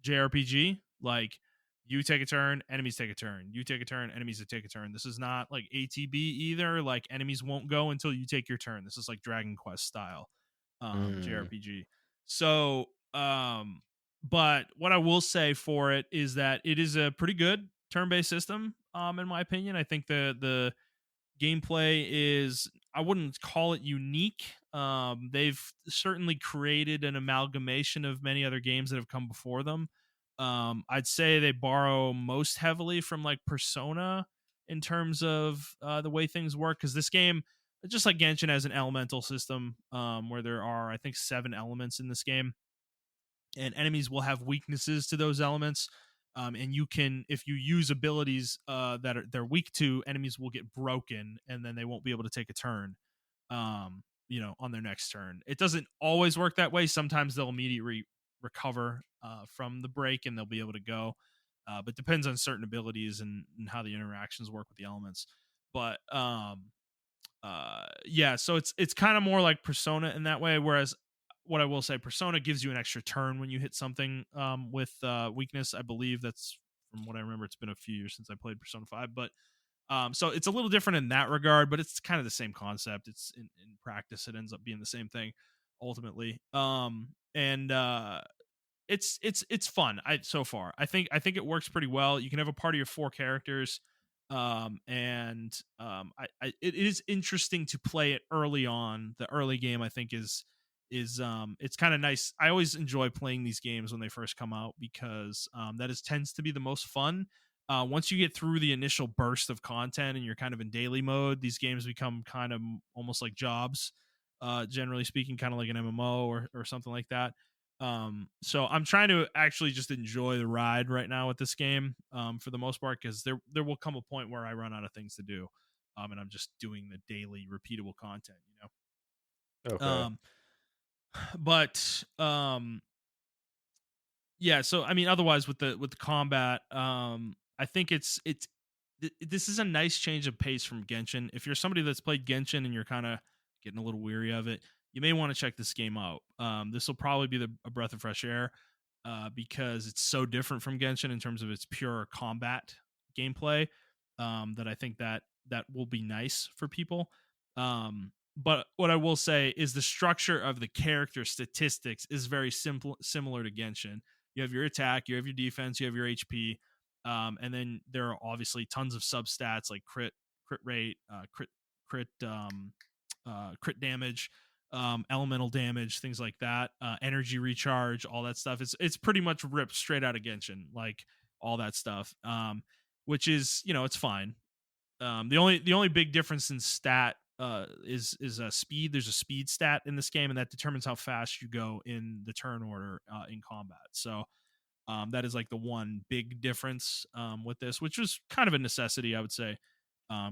JRPG. Like you take a turn, enemies take a turn. You take a turn, enemies take a turn. This is not like ATB either. Like enemies won't go until you take your turn. This is like Dragon Quest style Mm. JRPG. So, but what I will say for it is that it is a pretty good turn-based system. In my opinion, I think the gameplay is, I wouldn't call it unique. They've certainly created an amalgamation of many other games that have come before them. I'd say they borrow most heavily from like Persona in terms of the way things work, because this game, just like Genshin, has an elemental system where there are, I think, 7 elements in this game, and enemies will have weaknesses to those elements. And you can, if you use abilities that they're weak to, enemies will get broken, and then they won't be able to take a turn. On their next turn, it doesn't always work that way. Sometimes they'll immediately recover from the break, and they'll be able to go. But depends on certain abilities and how the interactions work with the elements. But yeah, so it's kind of more like Persona in that way, whereas what I will say, Persona gives you an extra turn when you hit something with weakness. I believe that's, from what I remember, it's been a few years since I played Persona 5, but so it's a little different in that regard, but it's kind of the same concept. It's in practice, it ends up being the same thing ultimately. And it's fun. So far I think it works pretty well. You can have a party of 4 characters, and it is interesting to play it early on. The early game, I think, is it's kind of nice. I always enjoy playing these games when they first come out because that is tends to be the most fun. Once you get through the initial burst of content and you're kind of in daily mode, these games become kind of almost like jobs, generally speaking, kind of like an MMO or something like that. So I'm trying to actually just enjoy the ride right now with this game, for the most part, because there will come a point where I run out of things to do, and I'm just doing the daily repeatable content, Okay. Um, but yeah, so I mean, otherwise with the combat, I think this is a nice change of pace from Genshin. If you're somebody that's played Genshin and you're kind of getting a little weary of it, you may want to check this game out. This will probably be a breath of fresh air, because it's so different from Genshin in terms of its pure combat gameplay. That I think that will be nice for people. But what I will say is the structure of the character statistics is very similar to Genshin. You have your attack, you have your defense, you have your HP, and then there are obviously tons of substats like crit rate, crit damage, elemental damage, things like that, energy recharge, all that stuff. It's pretty much ripped straight out of Genshin, like all that stuff. Which is, it's fine. The only big difference in stat is speed. There's a speed stat in this game, and that determines how fast you go in the turn order in combat. So that is like the one big difference with this, which was kind of a necessity, I would say,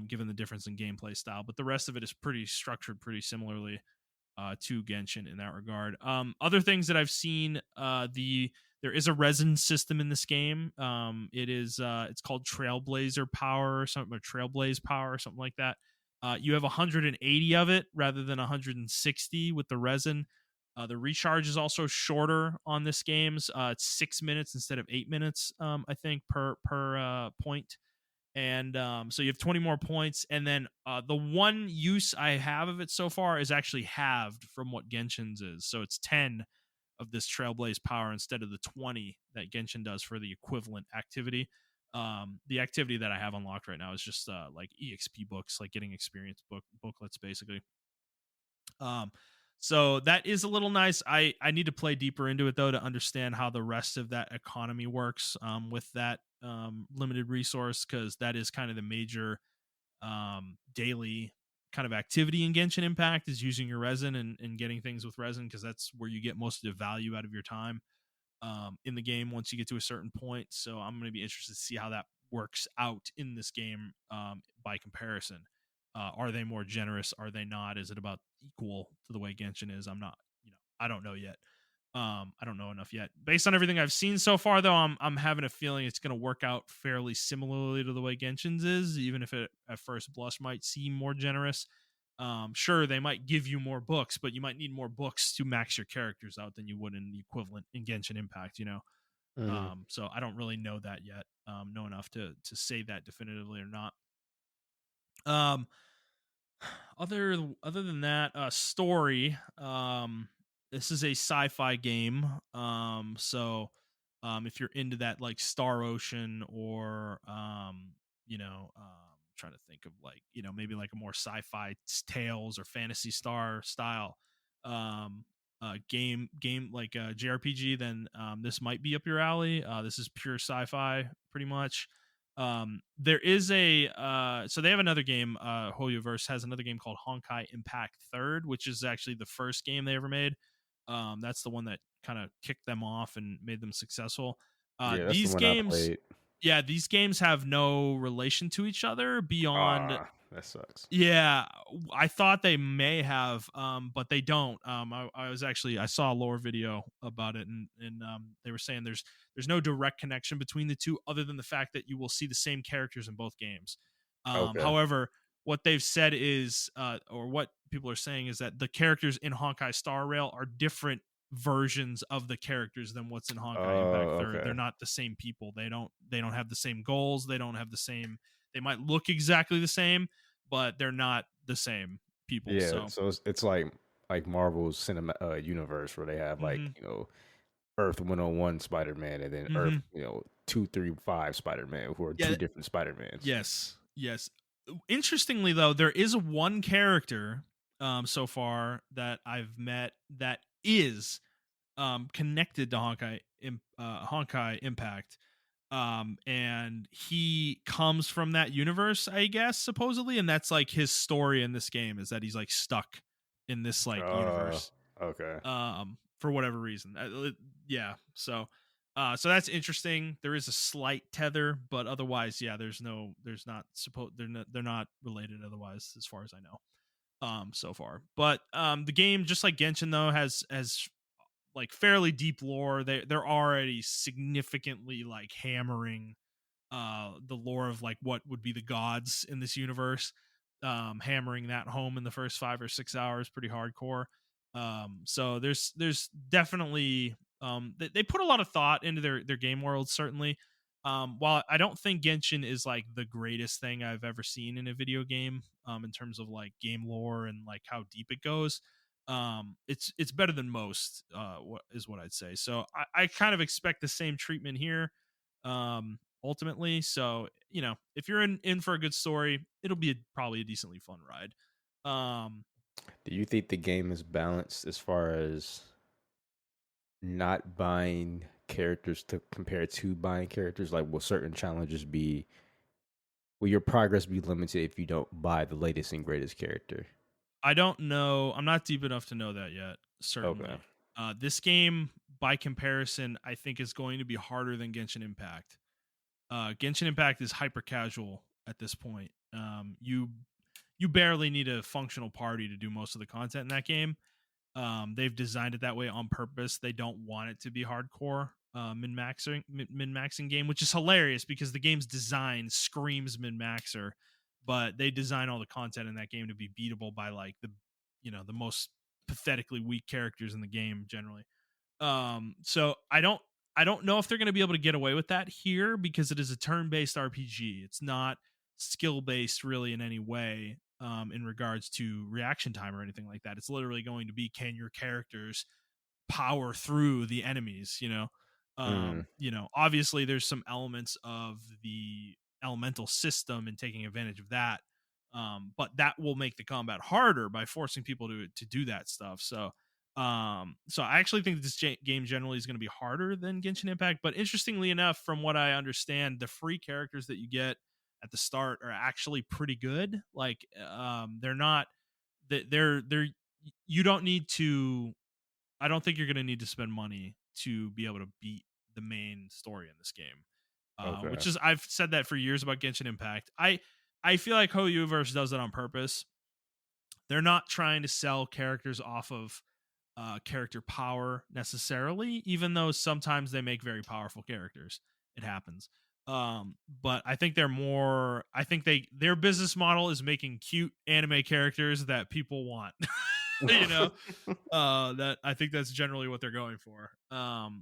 given the difference in gameplay style. But the rest of it is pretty structured pretty similarly to Genshin in that regard. Other things that I've seen, the There is a resin system in this game. It's called Trailblazer Power or something, or Trailblaze Power or something like that. You have 180 of it rather than 160 with the resin. The recharge is also shorter on this game's. It's 6 minutes instead of 8 minutes, I think, per point. And so you have 20 more points. And then the one use I have of it so far is actually halved from what Genshin's is. So it's 10 of this Trailblaze power instead of the 20 that Genshin does for the equivalent activity. The activity that I have unlocked right now is just like EXP books, like getting experience booklets, basically. Um, so that is a little nice. I need to play deeper into it though to understand how the rest of that economy works with that limited resource, because that is kind of the major daily kind of activity in Genshin Impact, is using your resin and getting things with resin, because that's where you get most of the value out of your time in the game once you get to a certain point. So I'm going to be interested to see how that works out in this game by comparison. Are they more generous? Are they not? Is it about equal to the way Genshin is? I'm not, I don't know yet. I don't know enough yet. Based on everything I've seen so far, though, I'm having a feeling it's going to work out fairly similarly to the way Genshin's is, even if it at first blush might seem more generous. Sure, they might give you more books, but you might need more books to max your characters out than you would in the equivalent in Genshin Impact. Mhm. So I don't really know that yet. Know enough to say that definitively or not. Um, other than that, story. This is a sci-fi game. If you're into that, like Star Ocean, or trying to think of, like, maybe like a more sci-fi tales or Fantasy Star style game like JRPG, then this might be up your alley. This is pure sci-fi pretty much. There is a so they have another game. Hoyoverse has another game called Honkai Impact Third, which is actually the first game they ever made. That's the one that kind of kicked them off and made them successful. Yeah, that's the These one I games, played. yeah, these games have no relation to each other beyond. Ah, that sucks. Yeah, I thought they may have, but they don't. I saw a lore video about it, and they were saying there's no direct connection between the two, other than the fact that you will see the same characters in both games. Okay. However, what they've said is, or what people are saying is that the characters in Honkai Star Rail are different versions of the characters than what's in Honkai Impact Oh, Third. They're okay. not the same people. They don't have the same goals. They don't have the same. They might look exactly the same, but they're not the same people. Yeah, So, so it's like Marvel's cinema universe where they have like, hmm Earth 101 Spider-Man and then Earth, hmm 235 Spider-Man, who are yeah, two different Spider-Mans. yes. Interestingly, though, there is one character so far that I've met that is connected to Honkai Impact. And he comes from that universe, I guess, supposedly, and that's like his story in this game, is that he's like stuck in this like Uh, universe okay. for whatever reason. Yeah, so that's interesting. There is a slight tether, but otherwise, yeah, they're not related otherwise, as far as I know. So far, but the game, just like Genshin, though, has like fairly deep lore. They're already significantly like hammering the lore of like what would be the gods in this universe, hammering that home in the first 5 or 6 hours pretty hardcore. So there's definitely they put a lot of thought into their game world, certainly. While I don't think Genshin is like the greatest thing I've ever seen in a video game, in terms of like game lore and like how deep it goes, it's better than most, what I'd say. So I kind of expect the same treatment here, ultimately. So, if you're in for a good story, it'll be probably a decently fun ride. um Do you think the game is balanced as far as not buying characters to compare to buying characters? Like, will certain challenges be, will your progress be limited if you don't buy the latest and greatest character? I don't know, I'm not deep enough to know that yet, Okay. certainly. This game, by comparison, I think is going to be harder than Genshin Impact. Genshin Impact is hyper casual at this point. You barely need a functional party to do most of the content in that game. They've designed it that way on purpose. They don't want it to be hardcore. min maxing game, which is hilarious because the game's design screams min maxer, but they design all the content in that game to be beatable by like the most pathetically weak characters in the game generally. So I don't know if they're going to be able to get away with that here because it is a turn-based RPG. It's not skill-based really in any way in regards to reaction time or anything like that. It's literally going to be, can your characters power through the enemies, Mm. obviously there's some elements of the elemental system and taking advantage of that, but that will make the combat harder by forcing people to do that stuff. So I actually think this game generally is going to be harder than Genshin Impact, but interestingly enough, from what I understand, the free characters that you get at the start are actually pretty good. Like they're not they're you don't need to I don't think you're going to need to spend money to be able to beat the main story in this game. Okay. Which is, I've said that for years about Genshin Impact. I feel like Hoyoverse does it on purpose. They're not trying to sell characters off of character power necessarily, even though sometimes they make very powerful characters. It happens. But I think they're more. I think their business model is making cute anime characters that people want. you know, that I think that's generally what they're going for.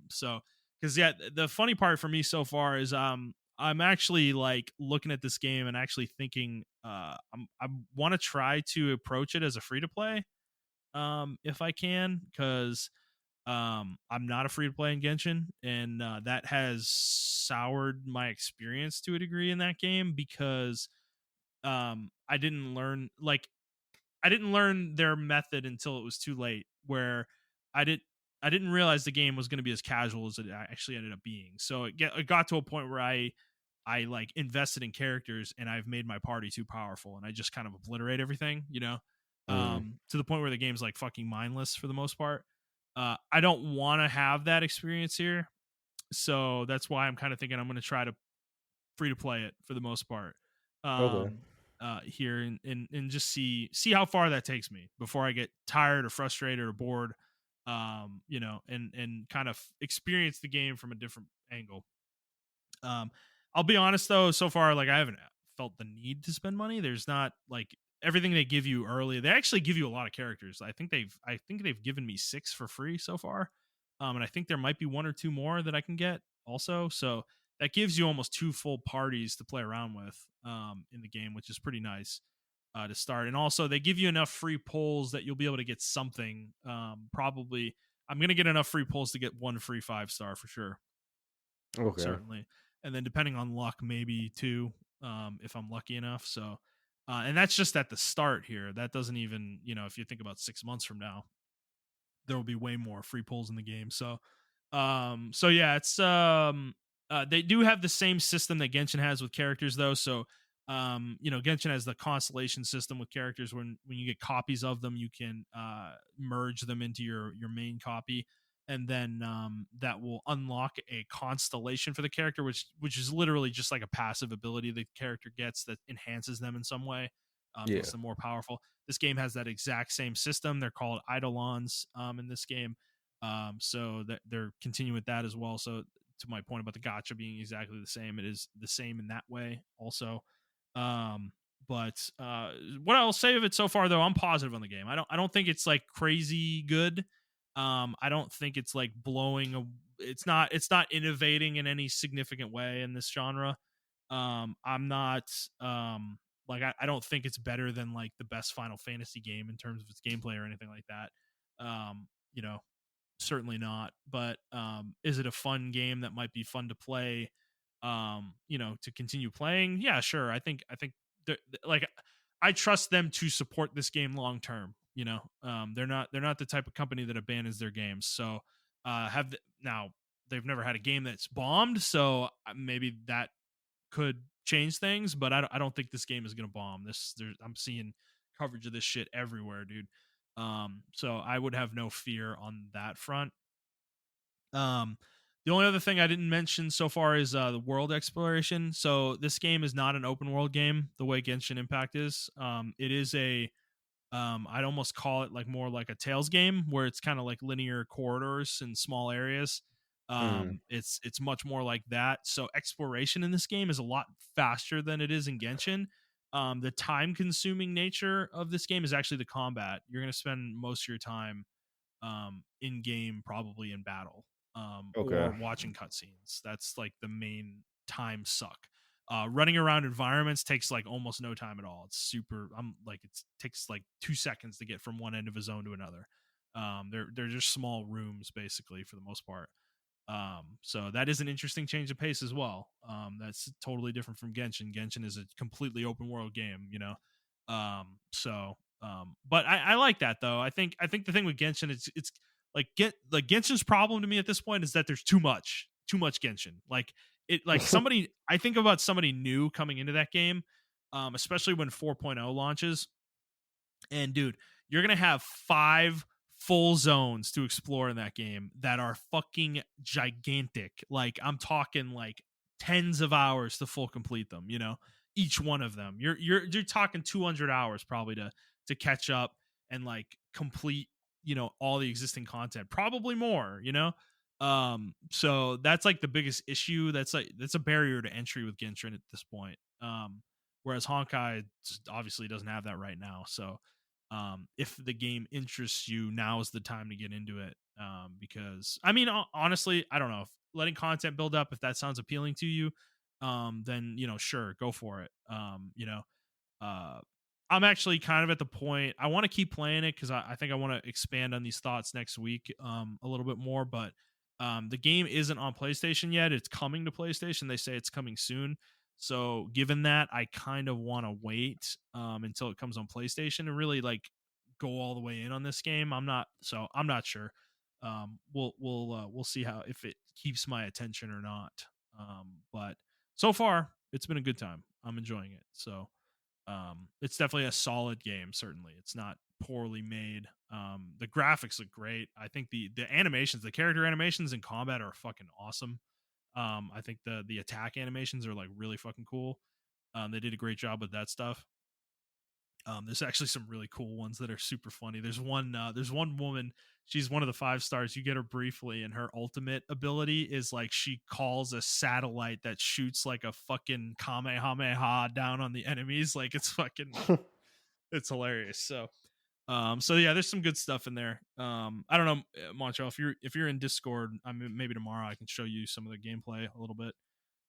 So because yeah, the funny part for me so far is I'm actually like looking at this game and actually thinking I want to try to approach it as a free to play if I can, because I'm not a free to play in Genshin, and that has soured my experience to a degree in that game because I didn't learn like I didn't learn their method until it was too late, where I did I didn't realize the game was going to be as casual as it actually ended up being. So it got to a point where I like invested in characters and I've made my party too powerful and I just kind of obliterate everything. Mm. To the point where the game's like fucking mindless for the most part. I don't want to have that experience here, so that's why I'm kind of thinking I'm going to try to free to play it for the most part. Okay. Um, Here and just see how far that takes me before I get tired or frustrated or bored. And kind of experience the game from a different angle. Um, I'll be honest though, so far like I haven't felt the need to spend money. There's not like everything they give you early. They actually give you a lot of characters. I think they've given me 6 for free so far. And I think there might be 1 or 2 more that I can get also. So that gives you almost 2 full parties to play around with in the game, which is pretty nice to start. And also they give you enough free pulls that you'll be able to get something. Probably I'm gonna get enough free pulls to get 1 free 5-star for sure, Okay. certainly. And then depending on luck, maybe 2, if I'm lucky enough. So, and that's just at the start here. That doesn't even, if you think about 6 months from now, there will be way more free pulls in the game. So yeah, it's they do have the same system that Genshin has with characters though. So Genshin has the constellation system with characters. When you get copies of them, you can merge them into your main copy, and then that will unlock a constellation for the character, which is literally just like a passive ability the character gets that enhances them in some way, Yeah. makes them more powerful. This game has that exact same system. They're called eidolons in this game, so that they're continuing with that as well. So to my point about the gacha being exactly the same, it is the same in that way also. um but what I'll say of it so far though, I'm positive on the game. I don't think it's like crazy good. I don't think it's like it's not innovating in any significant way in this genre. I'm not like I don't think it's better than like the best Final Fantasy game in terms of its gameplay or anything like that. um you know Certainly not. But is it a fun game that might be fun to play, to continue playing? Yeah, sure. I think like I trust them to support this game long term. They're not the type of company that abandons their games. So now they've never had a game that's bombed, so maybe that could change things, but I don't think this game is going to bomb. I'm seeing coverage of this shit everywhere, dude. So I would have no fear on that front. Um, the only other thing I didn't mention so far is the world exploration. So this game is not an open world game the way Genshin Impact is. It is I'd almost call it like more like a Tales game where it's kind of like linear corridors and small areas. Mm. It's much more like that. So exploration in this game is a lot faster than it is in Genshin. The time consuming nature of this game is actually the combat. You're going to spend most of your time in game, probably in battle, or Okay. watching cutscenes. That's like the main time suck. Running around environments takes like almost no time at all. It's super. I'm like it takes like 2 seconds to get from one end of a zone to another. They're just small rooms basically for the most part. So that is an interesting change of pace as well. That's totally different from Genshin. Genshin is a completely open world game, you know. But I like that though. I think the thing with Genshin is it's like Genshin's problem to me at this point is that there's too much Genshin. Like somebody I think about somebody new coming into that game, especially when 4.0 launches, and dude, you're gonna have 5 full zones to explore in that game that are fucking gigantic. Like I'm talking like tens of hours to full complete them. You know, each one of them. You're talking 200 hours probably to catch up and like complete. You know, all the existing content, probably more. You know. So that's like the biggest issue. That's a barrier to entry with Genshin at this point. Whereas Honkai obviously doesn't have that right now. So if the game interests you, now is the time to get into it. Because I mean, honestly, I don't know if letting content build up, if that sounds appealing to you, then sure, go for it. Uh, I'm actually kind of at the point I want to keep playing it because I think I want to expand on these thoughts next week a little bit more. But the game isn't on PlayStation yet. It's coming to PlayStation. They say it's coming soon. So given that, I kind of want to wait until it comes on PlayStation and really like go all the way in on this game. I'm not sure. We'll see how if it keeps my attention or not. But so far, it's been a good time. I'm enjoying it. So it's definitely a solid game. Certainly, it's not poorly made. The graphics look great. I think the animations, the character animations in combat are fucking awesome. I think the attack animations are like really fucking cool. They did a great job with that stuff. There's actually some really cool ones that are super funny. There's one woman. She's one of the 5 stars. You get her briefly, and her ultimate ability is like she calls a satellite that shoots like a fucking kamehameha down on the enemies. Like it's hilarious. So yeah, there's some good stuff in there. I don't know, Montrell, if you're in Discord, I mean, maybe tomorrow I can show you some of the gameplay a little bit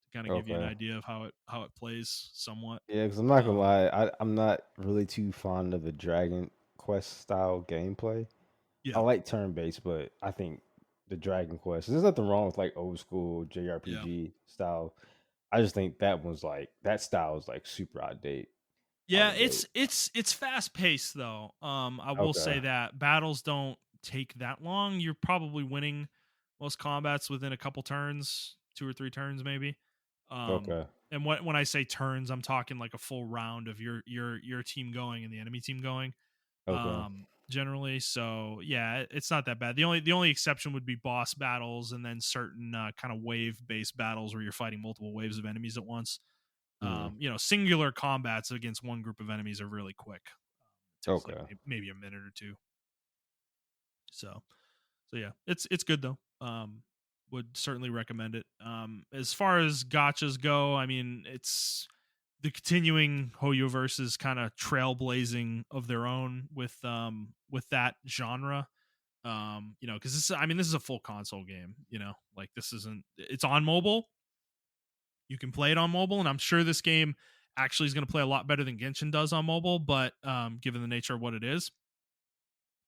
to kind of give you an Okay. idea of how it plays somewhat. Yeah, because I'm not gonna Um, lie, I'm not really too fond of the Dragon Quest style gameplay. I yeah, like turn based, but I think the Dragon Quest. There's nothing wrong with like old school yeah. JRPG style. I just think that was like that style is like super out Yeah, of it's date. it's it's fast paced though. I will Okay. say that battles don't take that long. You're probably winning most combats within a couple turns, 2 or 3 turns maybe. Um, Okay. and when I say turns, I'm talking like a full round of your team going and the enemy team going. Okay. Generally, so yeah, it's not that bad. The only exception would be boss battles and then certain kind of wave based battles where you're fighting multiple waves of enemies at once. Mm. Singular combats against one group of enemies are really quick. It takes like Okay. maybe a minute or two. So yeah, it's good though. Would certainly recommend it. As far as gotchas go, I mean, it's the continuing Hoyoverse's kind of trailblazing of their own with that genre. Because this is a full console game. Like this isn't. It's on mobile. You can play it on mobile, and I'm sure this game actually is going to play a lot better than Genshin does on mobile. But given the nature of what it is,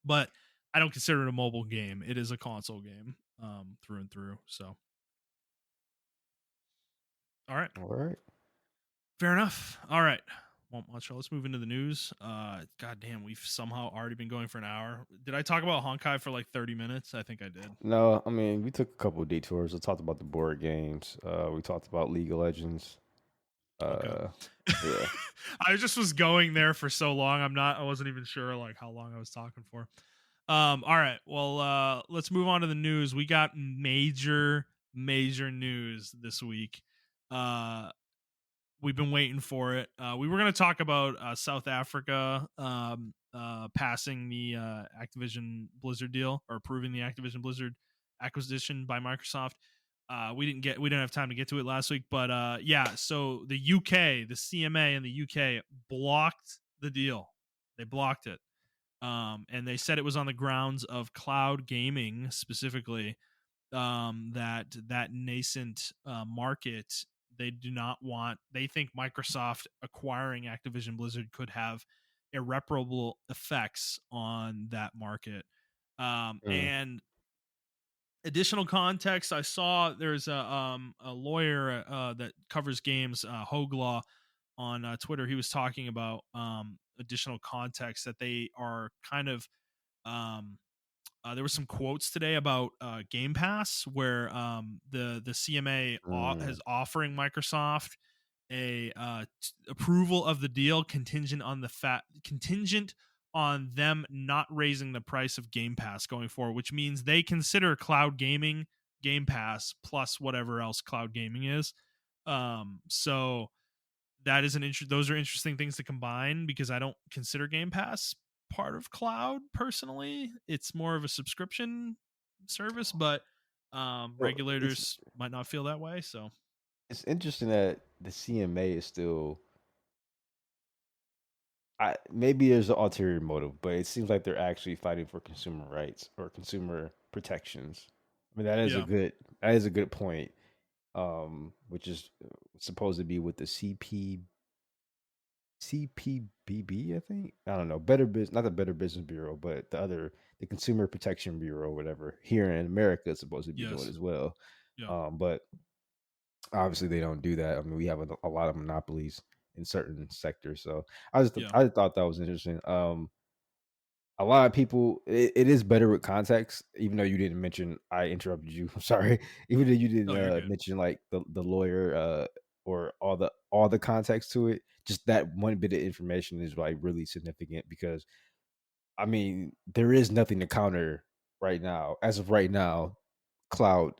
but I don't consider it a mobile game. It is a console game through and through. So, all right, All right. fair enough. All right. Well, Mancho, let's move into the news. God damn, we've somehow already been going for an hour. Did I talk about Honkai for like 30 minutes? I think I did. No, I mean we took a couple of detours. We talked about the board games. We talked about League of Legends. Okay. Uh, yeah. I just was going there for so long. I wasn't even sure like how long I was talking for. All right. Well, let's move on to the news. We got major news this week. Uh we've been waiting for it. We were going to talk about South Africa passing the Activision Blizzard deal or approving the Activision Blizzard acquisition by Microsoft. We didn't have time to get to it last week, but yeah. So the UK, the CMA in the UK blocked the deal. They blocked it, and they said it was on the grounds of cloud gaming specifically. That nascent market, they do not want. They think Microsoft acquiring Activision Blizzard could have irreparable effects on that market. Mm, And additional context, I saw there's a lawyer that covers games, Hoglaw, on Twitter. He was talking about additional context that they are kind of um there were some quotes today about Game Pass, where the CMA mm. is offering Microsoft a approval of the deal contingent on them not raising the price of Game Pass going forward, which means they consider cloud gaming Game Pass plus whatever else cloud gaming is. So that is those are interesting things to combine, because I don't consider Game Pass part of cloud personally. It's more of a subscription service, but Well, regulators might not feel that way. So it's interesting that the CMA is still. Maybe there's an ulterior motive, but it seems like they're actually fighting for consumer rights or consumer protections. I mean, yeah, that is a good point. Which is supposed to be with the CPBB, I think. I don't know. Better Business, not the Better Business Bureau, but the Consumer Protection Bureau, whatever. Here in America, is supposed to be doing yes, as well. yeah, But obviously they don't do that. I mean, we have a lot of monopolies in certain sectors. So yeah. I just thought that was interesting. A lot of people, it is better with context, even though you didn't mention. I interrupted you. I'm sorry. Even though you didn't Oh, you're good. mention like the lawyer or all the context to it, just that one bit of information is like really significant because I mean there is nothing to counter right now. As of right now, cloud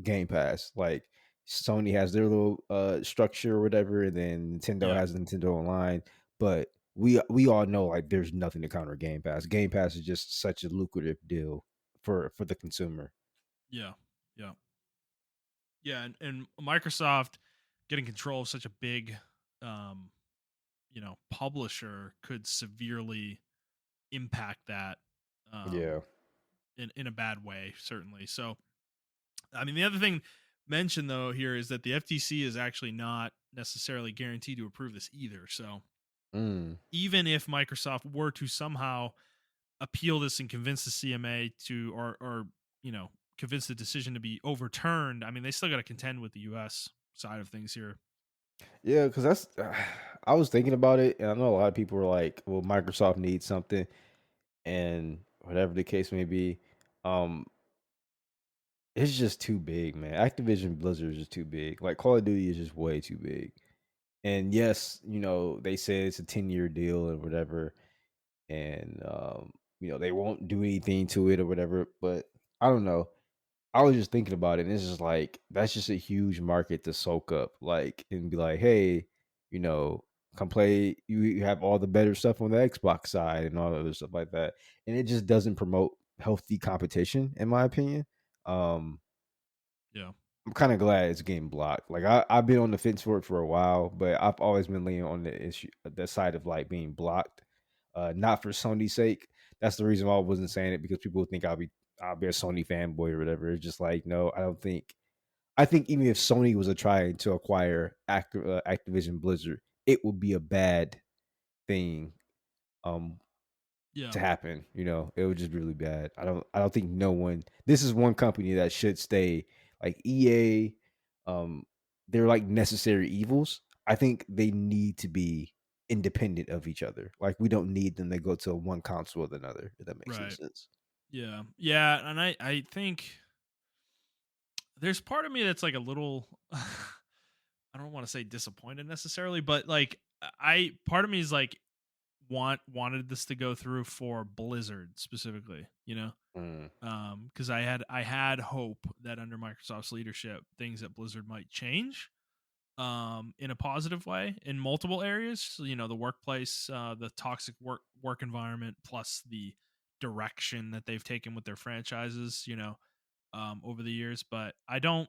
Game Pass. Like Sony has their little structure or whatever, and then Nintendo Yeah, has Nintendo Online. But we all know like there's nothing to counter Game Pass. Game Pass is just such a lucrative deal for the consumer. yeah, yeah, yeah. And Microsoft getting control of such a big, um, publisher could severely impact that, Yeah. um, in a bad way, certainly. So I mean, the other thing mentioned though here is that the FTC is actually not necessarily guaranteed to approve this either. So Mm. even if Microsoft were to somehow appeal this and convince the CMA to, or convince the decision to be overturned, I mean, they still got to contend with the U.S. side of things here. Yeah, because that's I was thinking about it, and I know a lot of people were like, "Well, Microsoft needs something," and whatever the case may be. Um, It's just too big, man. Activision Blizzard is just too big. Like Call of Duty is just way too big. And yes, they say it's a 10-year deal and whatever, and they won't do anything to it or whatever. But I don't know. I was just thinking about it, and it's just like that's just a huge market to soak up, like and be like, hey, you know, come play. You have all the better stuff on the Xbox side and all the other stuff like that, and it just doesn't promote healthy competition, in my opinion. Um, Yeah. I'm kind of glad it's getting blocked. Like I've been on the fence for it for a while, but I've always been leaning on the side of like being blocked, not for Sony's sake. That's the reason why I wasn't saying it because people think I'll be a Sony fanboy or whatever. It's just like no, I don't think. I think even if Sony was trying to acquire Activision Blizzard, it would be a bad thing. Um, Yeah. to happen. It would just be really bad. I don't think no one this is one company that should stay like EA. Um they're like necessary evils. I think they need to be independent of each other. Like we don't need them to go to one console or another, if that makes any Right. sense. Yeah. Yeah. And I think there's part of me that's like a little, I don't want to say disappointed necessarily, but like I part of me is like wanted this to go through for Blizzard specifically, Mm, because I had hope that under Microsoft's leadership things at Blizzard might change, in a positive way in multiple areas. So, the workplace, the toxic work environment, plus the direction that they've taken with their franchises, over the years, but I don't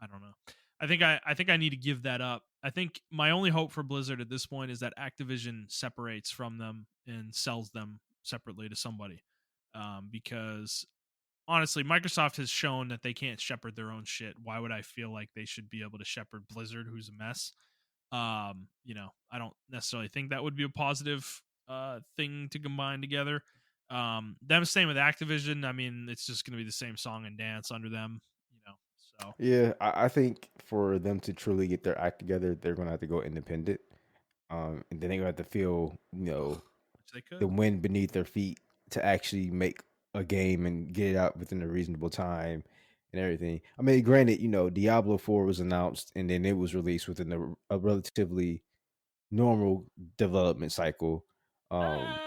know. I think I need to give that up. I think my only hope for Blizzard at this point is that Activision separates from them and sells them separately to somebody. Because honestly, Microsoft has shown that they can't shepherd their own shit. Why would I feel like they should be able to shepherd Blizzard, who's a mess? I don't necessarily think that would be a positive thing to combine together. Them staying with Activision, I mean, it's just going to be the same song and dance under them, you know. So Yeah, I think for them to truly get their act together, they're gonna have to go independent. And then they're gonna have to feel, which they the could. wind beneath their feet to actually make a game and get it out within a reasonable time and everything. I mean, granted, Diablo 4 was announced and then it was released within a relatively normal development cycle. Um,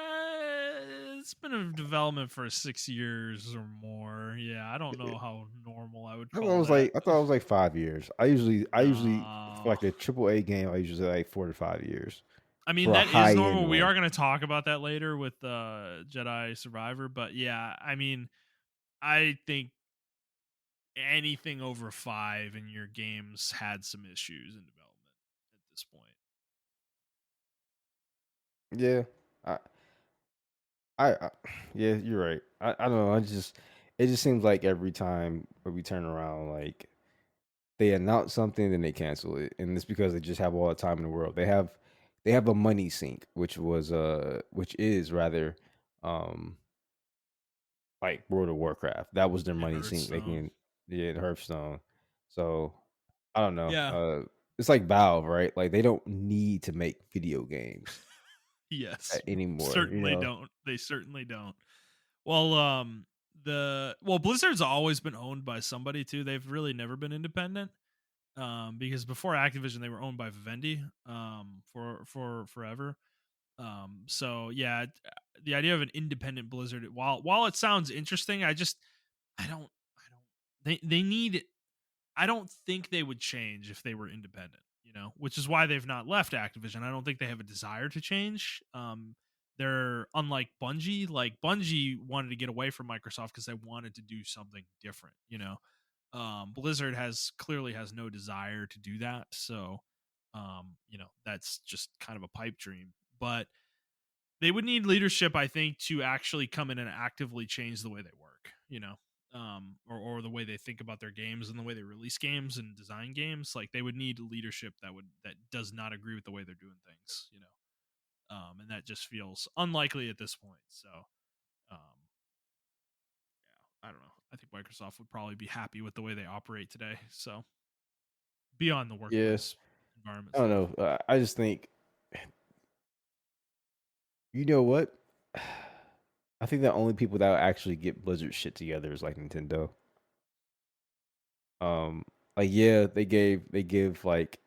It's been in development for 6 years or more. Yeah, I don't know how normal I would call that. I thought it was like 5 years. I usually for No, like a triple A game, I usually say like 4 to 5 years I mean for a that high is end normal. We one. are going to talk about that later with Jedi Survivor, but yeah, I mean, I think anything over 5 in your games had some issues in development at this point. Yeah, I, I yeah, you're right. I don't know. It just seems like every time we turn around, like they announce something, then they cancel it, and it's because they just have all the time in the world. They have a money sink, which is rather, um, like World of Warcraft. That was their And money sink. They Hearthstone. can yeah, Hearthstone. So I don't know. Yeah. It's like Valve, right? Like they don't need to make video games Yes. anymore. Certainly don't. They certainly don't. Well, Blizzard's always been owned by somebody too. They've really never been independent. Because before Activision, they were owned by Vivendi. For forever. So yeah, the idea of an independent Blizzard, while it sounds interesting, I don't. They need. I don't think they would change if they were independent, which is why they've not left Activision. I don't think they have a desire to change. They're unlike Bungie. Like Bungie wanted to get away from Microsoft because they wanted to do something different. Blizzard has no desire to do that. So, that's just kind of a pipe dream. But they would need leadership, I think, to actually come in and actively change the way they work. Or the way they think about their games and the way they release games and design games. Like they would need leadership that does not agree with the way they're doing things. And that just feels unlikely at this point. So, um, yeah, I don't know. I think Microsoft would probably be happy with the way they operate today. So, beyond the Yeah, workplace environment I don't stuff. know. I just think, you know what? I think the only people that will actually get Blizzard shit together is like Nintendo. Um, like yeah, they give like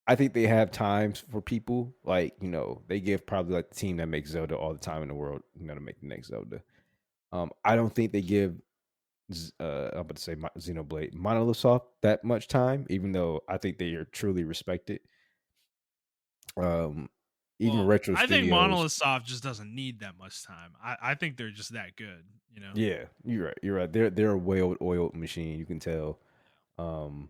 I think they have times for people like they give probably like the team that makes Zelda all the time in the world, to make the next Zelda. I don't think they give I'm about to say Xenoblade Monolith Soft that much time, even though I think they are truly respected. Um, even Well, Retro I think Studios. Monolith Soft just doesn't need that much time. I think they're just that good. Yeah, you're right. You're right. They're a well-oiled machine. You can tell. Um,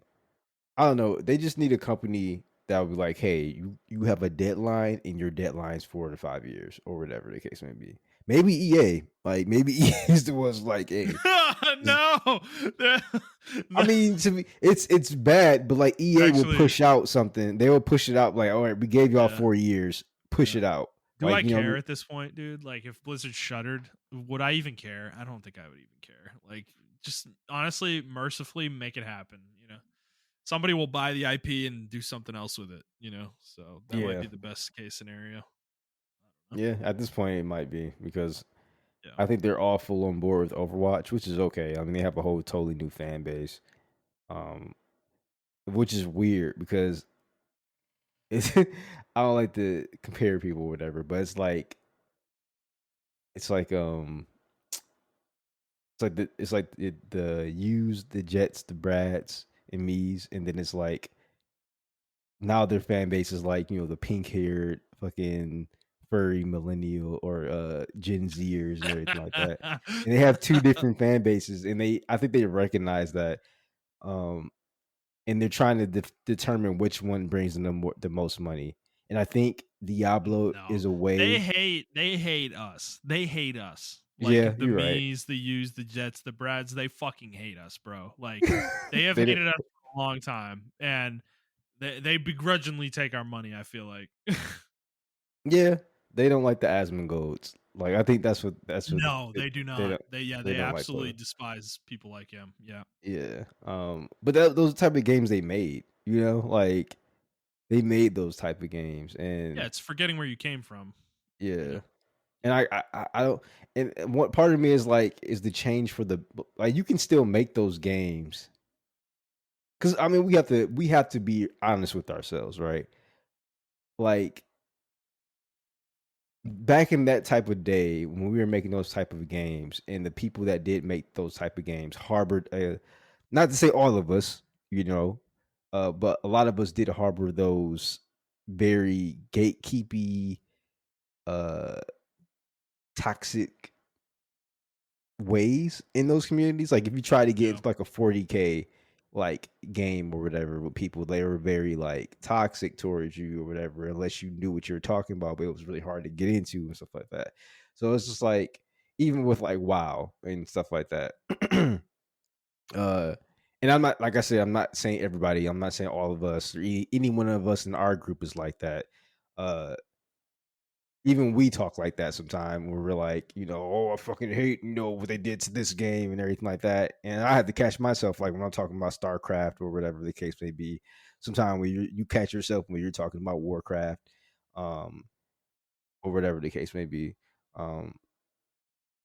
I don't know. They just need a company that would be like, hey, you have a deadline, and your deadline's 4 to 5 years, or whatever the case may be. Maybe EA, like maybe EA is the ones like, hey, No, I mean, to me, it's bad, but like EA will actually, push out something. They will push it out like, all right, we gave y'all yeah, 4 years, push yeah. it out. Do I Like care at this point, dude? Like, if Blizzard shuttered, would I even care? I don't think I would even care. Like, just honestly, mercifully make it happen. Somebody will buy the IP and do something else with it. So that might yeah, be the best case scenario. I don't know. yeah. At this point, it might be because Yeah. I think they're all full on board with Overwatch, which is okay. I mean, they have a whole totally new fan base, um, which is weird because it's I don't like to compare people or whatever, but it's like the yous, the Jets, the Brads, and me's, and then it's like now their fan base is like the pink haired fucking furry millennial or Gen Zers and everything like that. And they have two different fan bases, and I think they recognize that, um, and they're trying to determine which one brings them the most money. And I think Diablo No, is a way. they hate us. They hate us. Yeah, Like the you're right. me's, the you's, the jets, the brads. They fucking hate us, bro. Like they have They did, hated us for a long time, and they begrudgingly take our money. I feel like. yeah, they don't like the Asmongods. Like I think that's what No, they do they not. don't They they don't like absolutely those. despise people like him. Yeah. Yeah. But those type of games they made, like they made those type of games, Yeah, and it's forgetting where you came from. You yeah. know. And I don't, and what part of me is like is the change for the, like you can still make those games, because I mean we have to be honest with ourselves, right? Like back in that type of day when we were making those type of games, and the people that did make those type of games harbored, not to say all of us, but a lot of us did harbor those very gatekeepy, uh toxic ways in those communities. Like if you try to get Yeah. into like a 40K like game or whatever with people, they were very like toxic towards you or whatever, unless you knew what you were talking about, but it was really hard to get into and stuff like that. So it's just like even with like WoW and stuff like that. uh and I'm not, like I said, I'm not saying everybody, I'm not saying all of us or any one of us in our group is like that. uh Even we talk like that sometimes where we're like, oh, I fucking hate, what they did to this game and everything like that. And I have to catch myself like when I'm talking about StarCraft or whatever the case may be. Sometimes when you catch yourself when you're talking about Warcraft, um, or whatever the case may be. Um,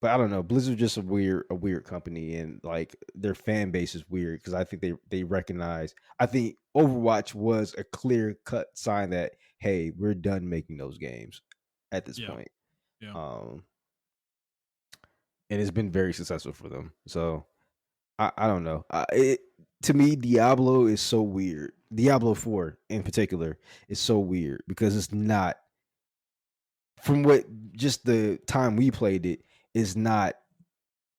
but I don't know. Blizzard just a weird company, and like their fan base is weird because I think they recognize. I think Overwatch was a clear cut sign that, hey, we're done making those games at this Yeah. point. Yeah. Um, and it's been very successful for them. So I don't know. To me, Diablo is so weird. Diablo 4 in particular is so weird because it's not, from what just the time we played it, is not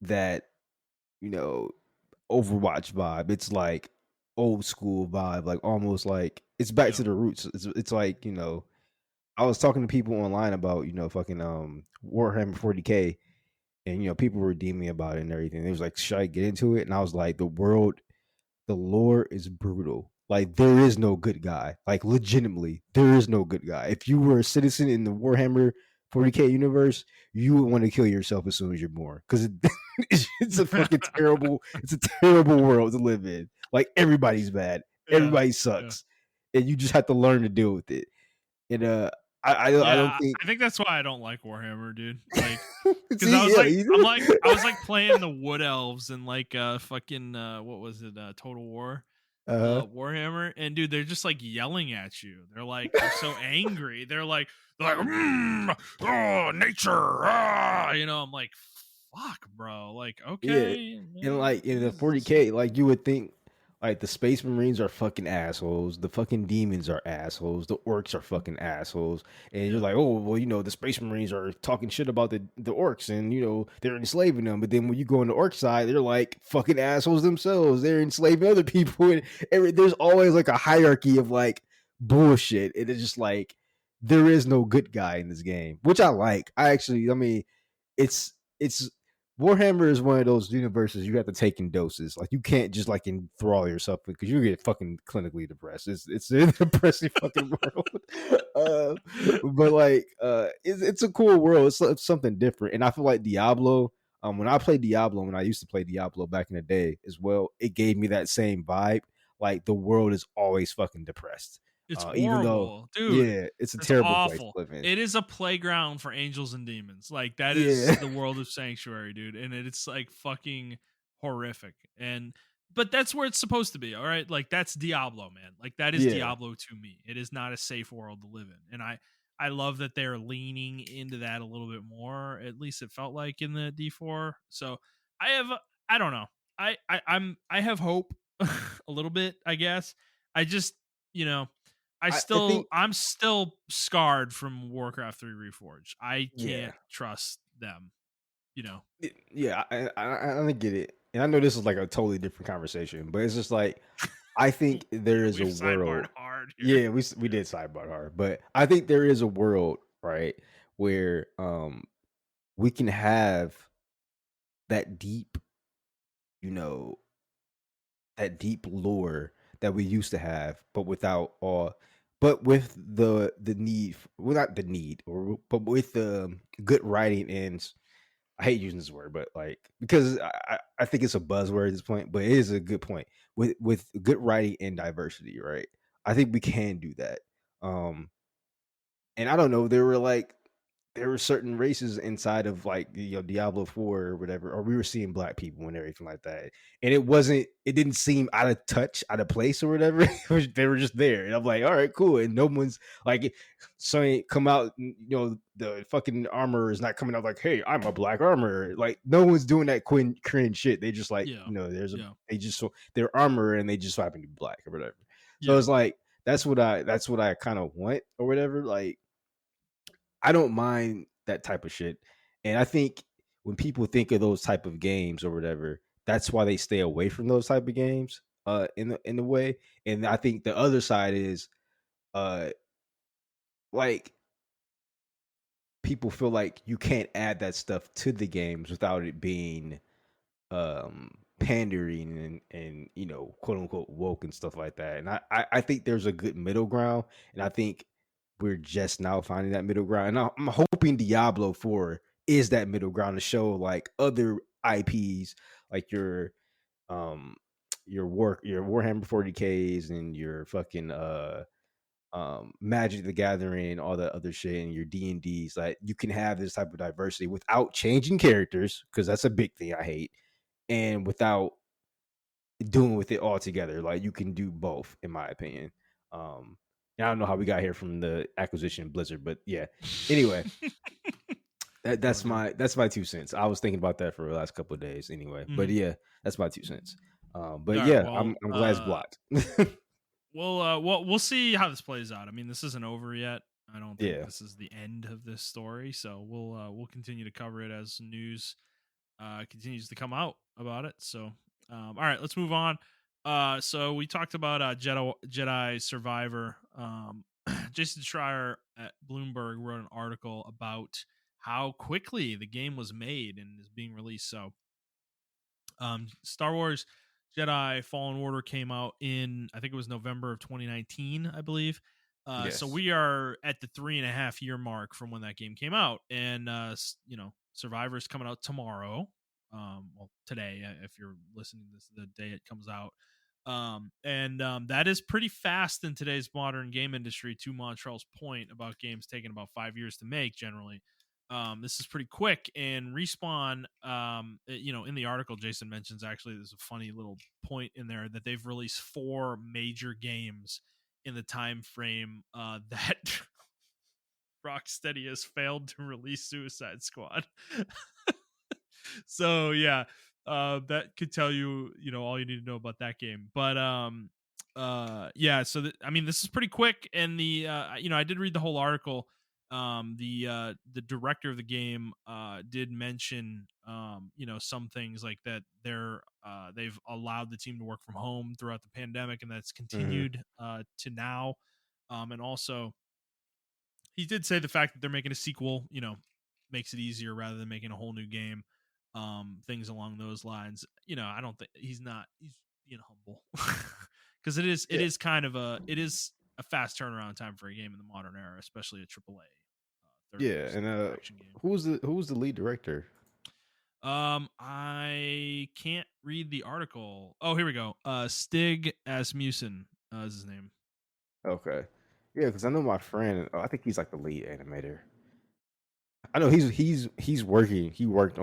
that, you know, Overwatch vibe. It's like old school vibe, like almost like it's back Yeah. to the roots. It's like, I was talking to people online about, fucking Warhammer 40K, and people were DMing me about it and everything. It was like, should I get into it? And I was like, the lore is brutal. Like there is no good guy. Like legitimately, there is no good guy. If you were a citizen in the Warhammer 40K universe, you would want to kill yourself as soon as you're born because it's a fucking terrible. It's a terrible world to live in. Like everybody's bad. Yeah. Everybody Yeah. sucks, and you just have to learn to deal with it. And I don't Yeah, think. I think that's why I don't like Warhammer, dude. Like, because See, yeah, I was like playing the Wood Elves and like fucking what was it, Total War, uh Warhammer, and dude, they're just like yelling at you. They're so angry. They're like oh nature, I'm like, fuck, bro. Like, Yeah, okay, and like in the Jesus. 40K, like you would think, like the Space Marines are fucking assholes, the fucking demons are assholes, the orcs are fucking assholes, and you're Yeah. like, oh well, the Space Marines are talking shit about the orcs, and they're enslaving them. But then when you go on the orc side, they're like fucking assholes themselves. They're enslaving other people, and there's always like a hierarchy of like bullshit. And it's just like there is no good guy in this game, which I like. I mean, it's Warhammer is one of those universes you have to take in doses. Like you can't just like enthrall yourself because you get fucking clinically depressed. It's a depressing fucking world. But like it's a cool world. It's something different, and I feel like Diablo. When I played Diablo, when I used to play Diablo back in the day as well, it gave me that same vibe. Like the world is always fucking depressed. It's Even though, horrible, dude. yeah, it's a That's terrible place to awful. live in. It is a playground for angels and demons. Like that is Yeah, the world of Sanctuary, dude, and it's like fucking horrific. And but that's where it's supposed to be, all right? Like that's Diablo, man. Like that is yeah. Diablo to me. It is not a safe world to live in. And I love that they're leaning into that a little bit more. At least it felt like in the D4. So I have I don't know. I have hope a little bit, I guess. I just, you know, I think I'm still scarred from Warcraft 3 Reforged. I yeah. can't trust them, you know. Yeah, I get it, and I know this is like a totally different conversation, but it's just like I think there Yeah, is a we've sidebarred world. hard here. Yeah, we did sidebar hard, but I think there is a world, right, where we can have that deep, you know, that deep lore that we used to have, but without all, but with the need, well, not the need, or but with the good writing and I hate using this word, but like because I think it's a buzzword at this point, but it is a good point with good writing and diversity, right? I think we can do that. Um, and I don't know, there were certain races inside of like Diablo 4 or whatever, or we were seeing black people and everything like that. And it didn't seem out of touch, out of place or whatever. They were just there. And I'm like, all right, cool. And no one's like saying come out, the fucking armor is not coming out like, hey, I'm a black armor. Like no one's doing that cringe shit. They just like, Yeah. Yeah. they just so their armor and they just so happen to be black or whatever. So Yeah. it's like that's what I kind of want or whatever. Like I don't mind that type of shit. And I think when people think of those type of games or whatever, that's why they stay away from those type of games in the way. And I think the other side is uh like people feel like you can't add that stuff to the games without it being pandering and quote unquote woke and stuff like that. And I think there's a good middle ground, and I think we're just now finding that middle ground. And I'm hoping Diablo 4 is that middle ground to show like other IPs like um your Warhammer 40Ks and your fucking Magic the Gathering, all that other shit, and your D&Ds. Like you can have this type of diversity without changing characters, because that's a big thing I hate, and without doing with it all together. Like you can do both, in my opinion. I don't know how we got here from the Activision Blizzard, but yeah. Anyway, All good. that's my 2 cents. I was thinking about that for the last couple of days anyway. But Mhm. yeah, that's my 2 cents. But All right. yeah, Well, I'm glad it's blocked. we'll see how this plays out. I mean, this isn't over yet. I don't think Yeah. this is the end of this story, so we'll continue to cover it as news continues to come out about it. So, all right, let's move on. So we talked about Jedi Survivor. Jason Schreier at Bloomberg wrote an article about how quickly the game was made and is being released. So Star Wars Jedi Fallen Order came out in, I think it was November of 2019, I believe. So Yes. we are at the 3.5 year mark from when that game came out, and Survivor's coming out tomorrow. Well, today, if you're listening to this, the day it comes out. And that is pretty fast in today's modern game industry. To Montrell's point about games taking about 5 years to make, generally, this is pretty quick. And Respawn, in the article, Jason mentions, actually there's a funny little point in there that they've released 4 major games in the time frame that Rocksteady has failed to release Suicide Squad. So yeah, that could tell you, all you need to know about that game. But yeah, so I mean, this is pretty quick. And I did read the whole article. The director of the game did mention some things like that they've allowed the team to work from home throughout the pandemic, and that's Hmm. continued to now. And also, he did say the fact that they're making a sequel, makes it easier rather than making a whole new game. Things along those lines. I don't think he's being humble, because it Yeah. is kind of a fast turnaround time for a game in the modern era, especially a AAA third Yeah. person And action game. who's the lead director? I can't read the article. Oh, here we go. Stig Asmussen is his name. Okay. Yeah, because I know my friend. I think he's like the lead animator. I know he's working. He worked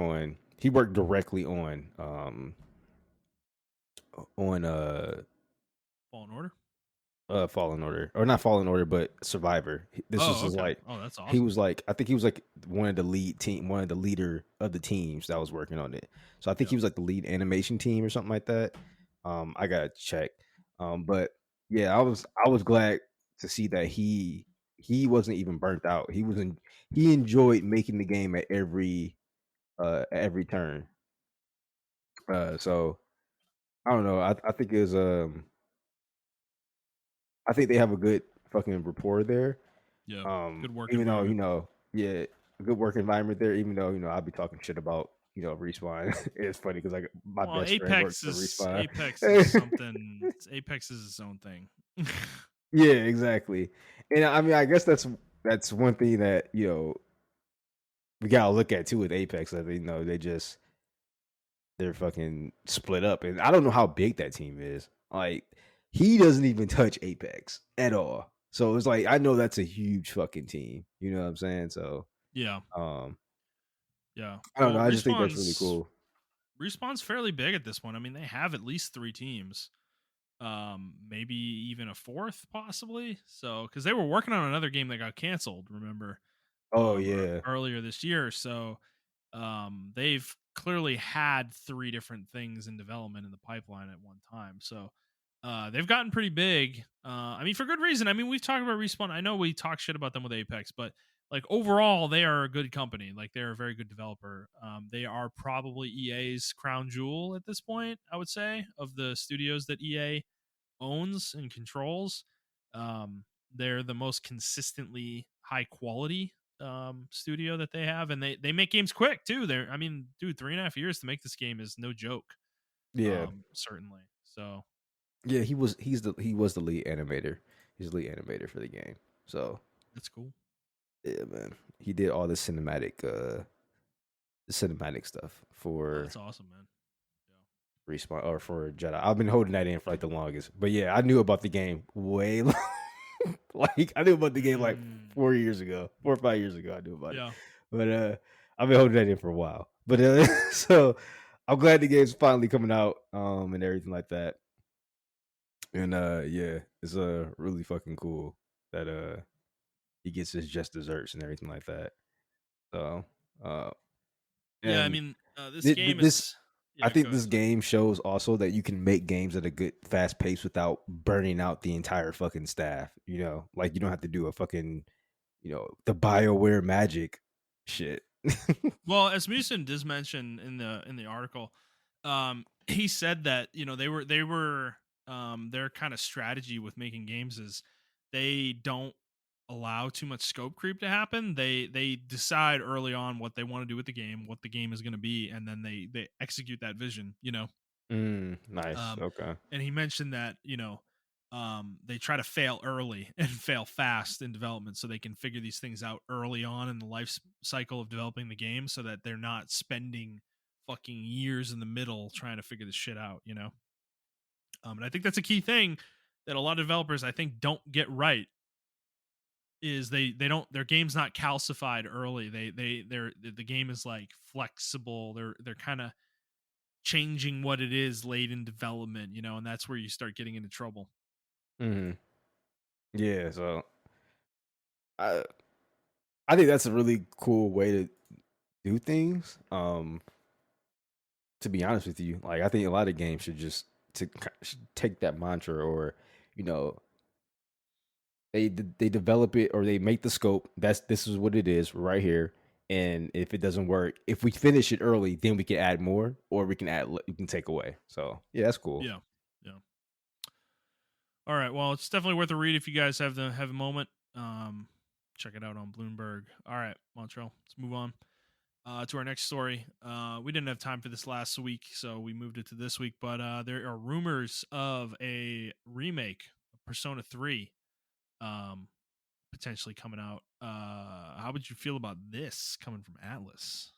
directly on Fallen Order. Fallen Order, or not Fallen Order, but Survivor. This was Oh, his okay. like Oh, that's he awesome. was like I think he was like one of the leader of the teams that was working on it. So I think he Yep. was like the lead animation team or something like that. I gotta check. But yeah, I was glad to see that he wasn't even burnt out. He enjoyed making the game at every at every turn. So I don't know. I think is I think they have a good fucking rapport there. Yeah, good work Even though environment. yeah, a good work environment there. Even though I'll be talking shit about Respawn. It's funny because like my Well, best friend works for Respawn. Apex is something. Apex is its own thing. Yeah, exactly. And I mean, I guess that's one thing that we gotta look at too with Apex. That they're fucking split up, and I don't know how big that team is. Like he doesn't even touch Apex at all. So it's like I know that's a huge fucking team. You know what I'm saying? So Yeah, um, yeah. I don't know. Well, I just think that's really cool. Respawn's fairly big at this point. I mean, they have at least 3 teams. Maybe even a fourth, possibly. So, because they were working on another game that got canceled. Remember, Oh yeah, earlier this year. So, they've clearly had 3 different things in development in the pipeline at one time. So they've gotten pretty big. I mean, for good reason. I mean, we've talked about Respawn. I know we talk shit about them with Apex, but like overall, they are a good company. Like they're a very good developer. They are probably EA's crown jewel at this point, I would say, of the studios that EA owns and controls. They're the most consistently high quality studio that they have, and they make games quick too. I mean, dude, 3.5 years to make this game is no joke. yeah, Certainly. So yeah. He was the lead animator. He's the lead animator for the game. So that's cool. yeah, man. He did all the cinematic stuff Oh, for that's awesome, man. Respawn or for Jedi. I've been holding that in for like the longest. But yeah, I knew about the game way long. Like I knew about the Yeah. game like 4 years ago, 4 or 5 years ago. I knew about it. Yeah. But I've been holding that in for a while. But so I'm glad the game's finally coming out and everything like that. And yeah, it's really fucking cool that he gets his just desserts and everything like that. So uh Yeah. I and mean, this game this is. I Yeah. Go think ahead. this game shows also that you can make games at a good fast pace without burning out the entire fucking staff. Like you don't have to do a fucking, the BioWare magic shit. Well, as Musin does mention in the article, he said that they were their kind of strategy with making games is they don't allow too much scope creep to happen. They decide early on what they want to do with the game, what the game is going to be, and then they execute that vision. Nice. Um, Okay. and he mentioned that they try to fail early and fail fast in development, so they can figure these things out early on in the cycle of developing the game, so that they're not spending fucking years in the middle trying to figure this shit out. And I think that's a key thing that a lot of developers I think don't get right is they don't their game's not calcified early. The game is like flexible. They're kind of changing what it is late in development, and that's where you start getting into trouble. hmm Yeah. So I I think that's a really cool way to do things. To be honest with you, like I think a lot of games should take that mantra, or you know they develop it or they make the scope. This is what it is right here. And if it doesn't work, if we finish it early, then we can add more, or we can take away. So yeah, that's cool. Yeah. Yeah. All right. Well, it's definitely worth a read if you guys have a moment. Check it out on Bloomberg. All right, Montrell. Let's move on to our next story. We didn't have time for this last week, so we moved it to this week. But there are rumors of a remake of Persona 3 um, potentially coming out. How would you feel about this coming from Atlas?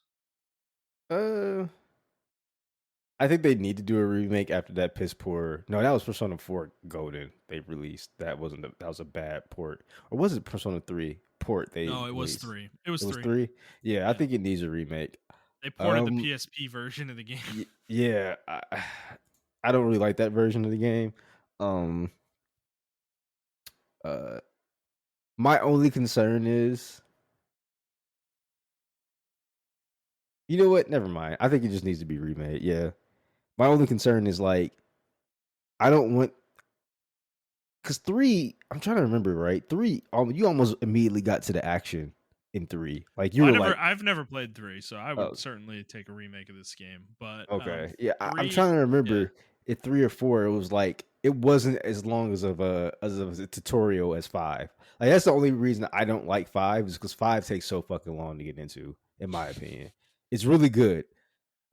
Uh, I think they need to do a remake after that piss poor. No, that was Persona 4 Golden. They released that was a bad port, or was it Persona 3 port they No, it was released? 3. It was It was 3. 3. Yeah, I Yeah. think it needs a remake. They ported the Um, PSP version of the game. yeah, I don't really like that version of the game. Um, uh, my only concern is, you know what? Never mind. I think it just needs to be remade. Yeah, my only concern is like I don't want because 3. I'm trying to remember right. 3, you almost immediately got to the action. in 3? Like you Well, were like, I've never played 3, so I oh, would certainly take a remake of this game. But okay, yeah. I'm 3, trying to yeah, remember if 3 or 4. It was like it wasn't as long as a tutorial as 5. Like that's the only reason I don't like 5 is because 5 takes so fucking long to get into. In my opinion, it's really good.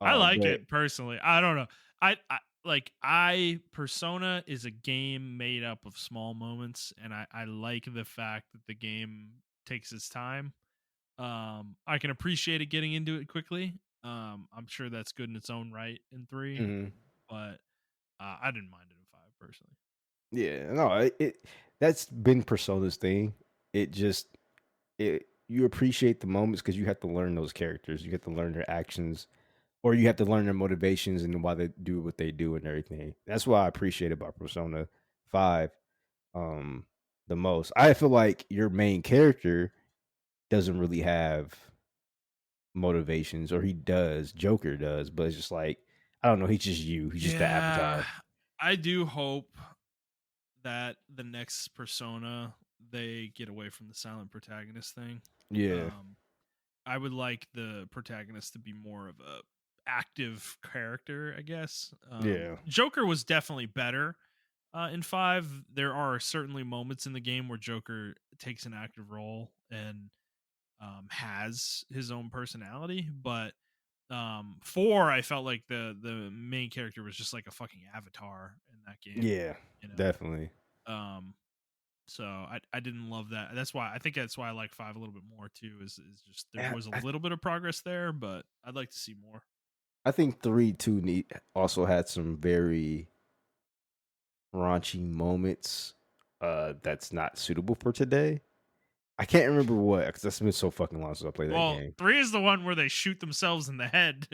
I like But it personally. I don't know. I Persona is a game made up of small moments, and I like the fact that the game takes its time. I can appreciate it getting into it quickly. I'm sure that's good in its own right in 3, mhm. but I didn't mind it in 5 personally. Yeah, no, that's been Persona's thing. It just it you appreciate the moments because you have to learn those characters. You have to learn their actions, or you have to learn their motivations and why they do what they do and everything. That's what I appreciate about Persona 5 um the most. I feel like your main character doesn't really have motivations, or he does. Joker does, but it's just like I don't know. He's just you. He's just the Yeah, avatar. I do hope that the next Persona they get away from the silent protagonist thing. Yeah, Um, I would like the protagonist to be more of a active character, I guess. yeah, Joker was definitely better in 5. There are certainly moments in the game where Joker takes an active role and has his own personality, but 4, I felt like the main character was just like a fucking avatar in that game, yeah. you know. Definitely. Um, so I didn't love that. That's why I like 5 a little bit more too. Is just there I, was a I little bit of progress there, but I'd like to see more. I think 3 too also had some very raunchy moments that's not suitable for today. I can't remember what because that's been so fucking long since I played that Well, game. 3 is the one where they shoot themselves in the head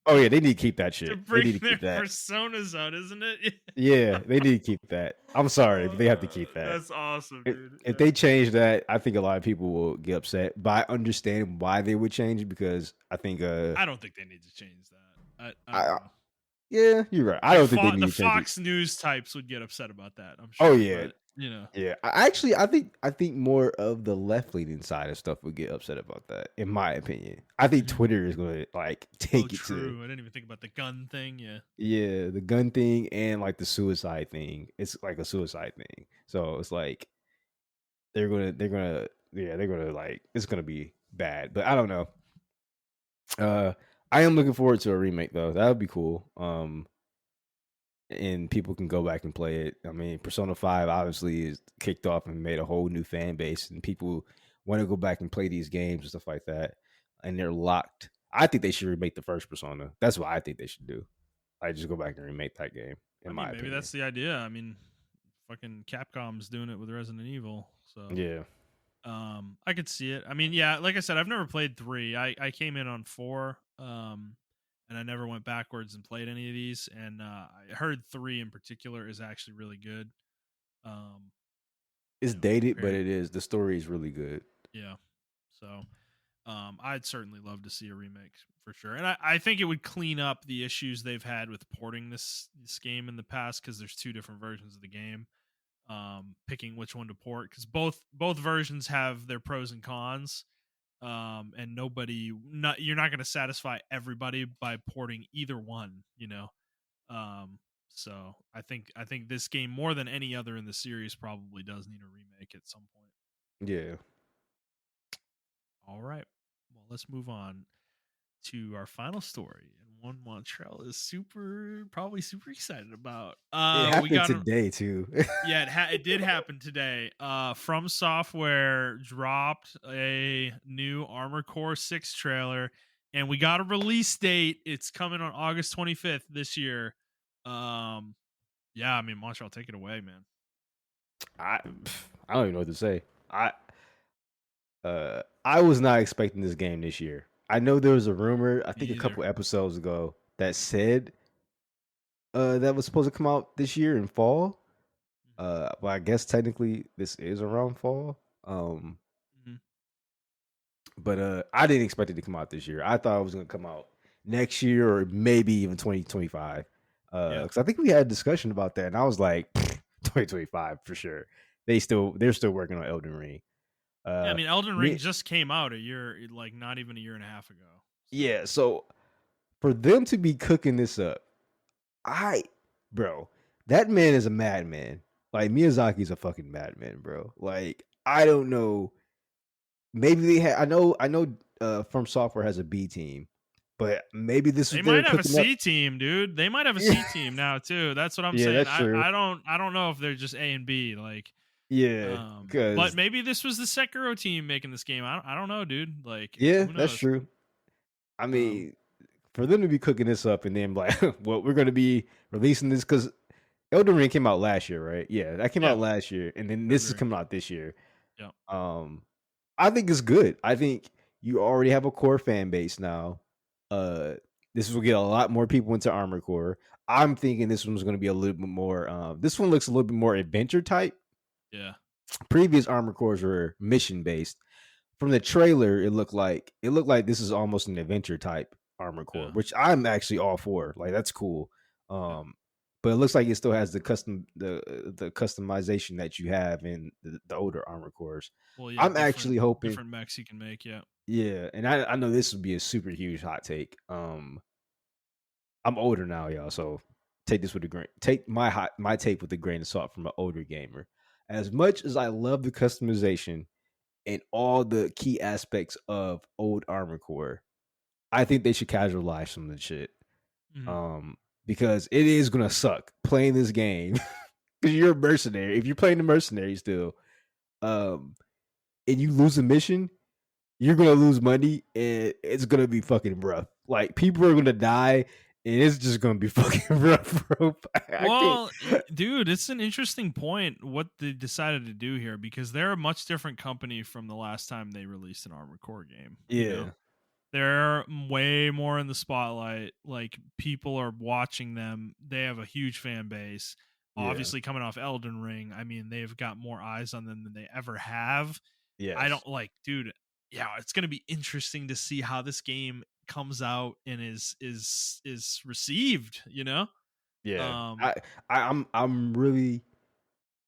Oh yeah, they need to keep that to shit. They bring need to their keep that. personas out, isn't it? Yeah, they need to keep that. I'm sorry, but they have to keep that. That's awesome, If, dude. if Yeah. they change that, I think a lot of people will get upset. But I understand why they would change it because I think I don't think they need to change that. I don't I know. yeah, you're right. I Like don't think they the need to change it. Fox News types would get upset about that, I'm Oh sure. yeah, But you know, yeah. I think more of the left leaning side of stuff would get upset about that, in my opinion. I think mhm. Twitter is gonna like Oh, take it to true. I didn't even think about the gun thing. Yeah. yeah, the gun thing and like the suicide thing. It's like a suicide thing. So it's like they're gonna like it's gonna be bad. But I don't know. Uh I am looking forward to a remake though. That would be cool. And people can go back and play it. I mean, Persona 5 obviously is kicked off and made a whole new fan base, and people want to go back and play these games and stuff like that. And they're locked. I think they should remake the first Persona. That's what I think they should do. I just go back and remake that game, in I my mean, maybe opinion. that's the idea. I mean, fucking Capcom's doing it with Resident Evil, so Yeah. I could see it. I mean, yeah, like I said, I've never played 3. I came in on 4, and I never went backwards and played any of these. And I heard 3 in particular is actually really good. Um, It's dated, but compared, it is. The story is really good. yeah. So I'd certainly love to see a remake for sure, and I think it would clean up the issues they've had with porting this game in the past because there's 2 different versions of the game. Picking which one to port because both versions have their pros and cons. And you're not going to satisfy everybody by porting either one. So I think this game more than any other in the series probably does need a remake at some point. Yeah. All right, well, let's move on to our final story, and one Montrell is probably super excited about. It We happened got today too. Yeah, it did happen today. From Software dropped a new Armored Core 6 trailer, and we got a release date. It's coming on August 25th this year. Um, yeah, I mean, Montreal, take it away, man. I I don't even know what to say. I was not expecting this game this year. I know there was a rumor, I Me think a either. couple episodes ago, that said that was supposed to come out this year in fall. Mhm. Well, I guess technically this is around fall. Um, Mhm. but I didn't expect it to come out this year. I thought it was gonna come out next year or maybe even 2025. Yeah. Because I think we had a discussion about that, and I was like, 2025 for sure. They're still working on Elden Ring. Yeah, I Uh, mean, Elden Ring me, just came out a year, like not even a year and a half ago. So yeah. So for them to be cooking this up, I, bro, that man is a madman. Like Miyazaki's a fucking madman, bro. Like I don't know. Maybe they had. I know. From Software has a B team, but maybe this was they they're might have a cooking up. C team, dude. They might have a C team now too. That's what I'm Yeah, saying. that's true. I don't know if they're just A and B. Like, Yeah, but because maybe this was the Sekiro team making this game. I don't know, dude. Like, yeah, who that's knows? true. I Um, mean, for them to be cooking this up and then like, well, we're going to be releasing this because Elden Ring came out last year, right? Yeah, that came yeah, out last year, and then this is February. coming out this year. Yeah. Um, I think it's good. I think you already have a core fan base now. Uh, this will get a lot more people into Armored Core. I'm thinking this one's going to be a little bit more. This one looks a little bit more adventure type. Yeah. Previous Armored Cores were mission based. From the trailer, it looked like this is almost an adventure type Armored Core, Yeah. which I'm actually all for. Like that's cool. Yeah. But it looks like it still has the customization that you have in the older Armored Cores. Well, yeah, I'm different actually hoping, different mechs you can make. Yeah. yeah, and I know this would be a super huge hot take. I'm older now, y'all, so take this with a grain. Take my take with a grain of salt from an older gamer. As much as I love the customization and all the key aspects of old Armored Core, I think they should casualize some of the shit. Mhm. Um, because it is gonna suck playing this game. Because you're a mercenary. If you're playing the mercenary still, um, and you lose a mission, you're gonna lose money, and it's gonna be fucking rough. Like people are gonna die, and it's just gonna be fucking rough, bro. I can't. Well, dude, it's an interesting point what they decided to do here because they're a much different company from the last time they released an Armored Core game. You know, Yeah, they're way more in the spotlight. Like people are watching them. They have a huge fan base. yeah, Obviously, coming off Elden Ring, I mean, they've got more eyes on them than they ever have. I yes, don't like, dude. Yeah, it's gonna be interesting to see how this game comes out and is received. You know, yeah. um, I'm really.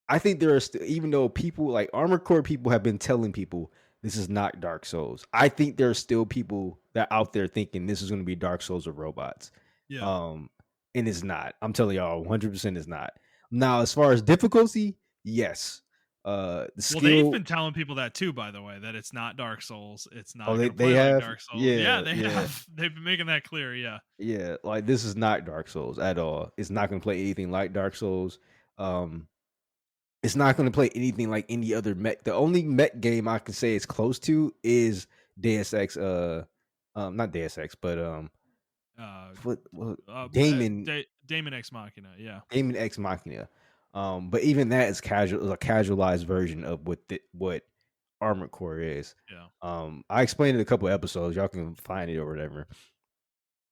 I think there are still, even though people like Armored Core people have been telling people this is not Dark Souls. I think there are still people that out there thinking this is going to be Dark Souls of robots. yeah. Um, and it's not. I'm telling y'all, 100% is not. Now, as far as difficulty, yes. The Well, they've skill. been telling people that too, by the way, that it's not Dark Souls. It's Oh, not they going to they play like have. Dark Souls. Yeah, Yeah, they yeah, have. They've been making that clear. Yeah. yeah. Like this is not Dark Souls at all. It's not going to play anything like Dark Souls. Um, it's not going to play anything like any other mech. The only mech game I can say it's close to is Deus Ex. Not Deus Ex, but Uh, what Damon Damon X Machina. Yeah. Damon Ex Machina. But even that is casual, is a casualized version of what Armored Core is. Yeah. I explained it a couple episodes. Y'all can find it or whatever.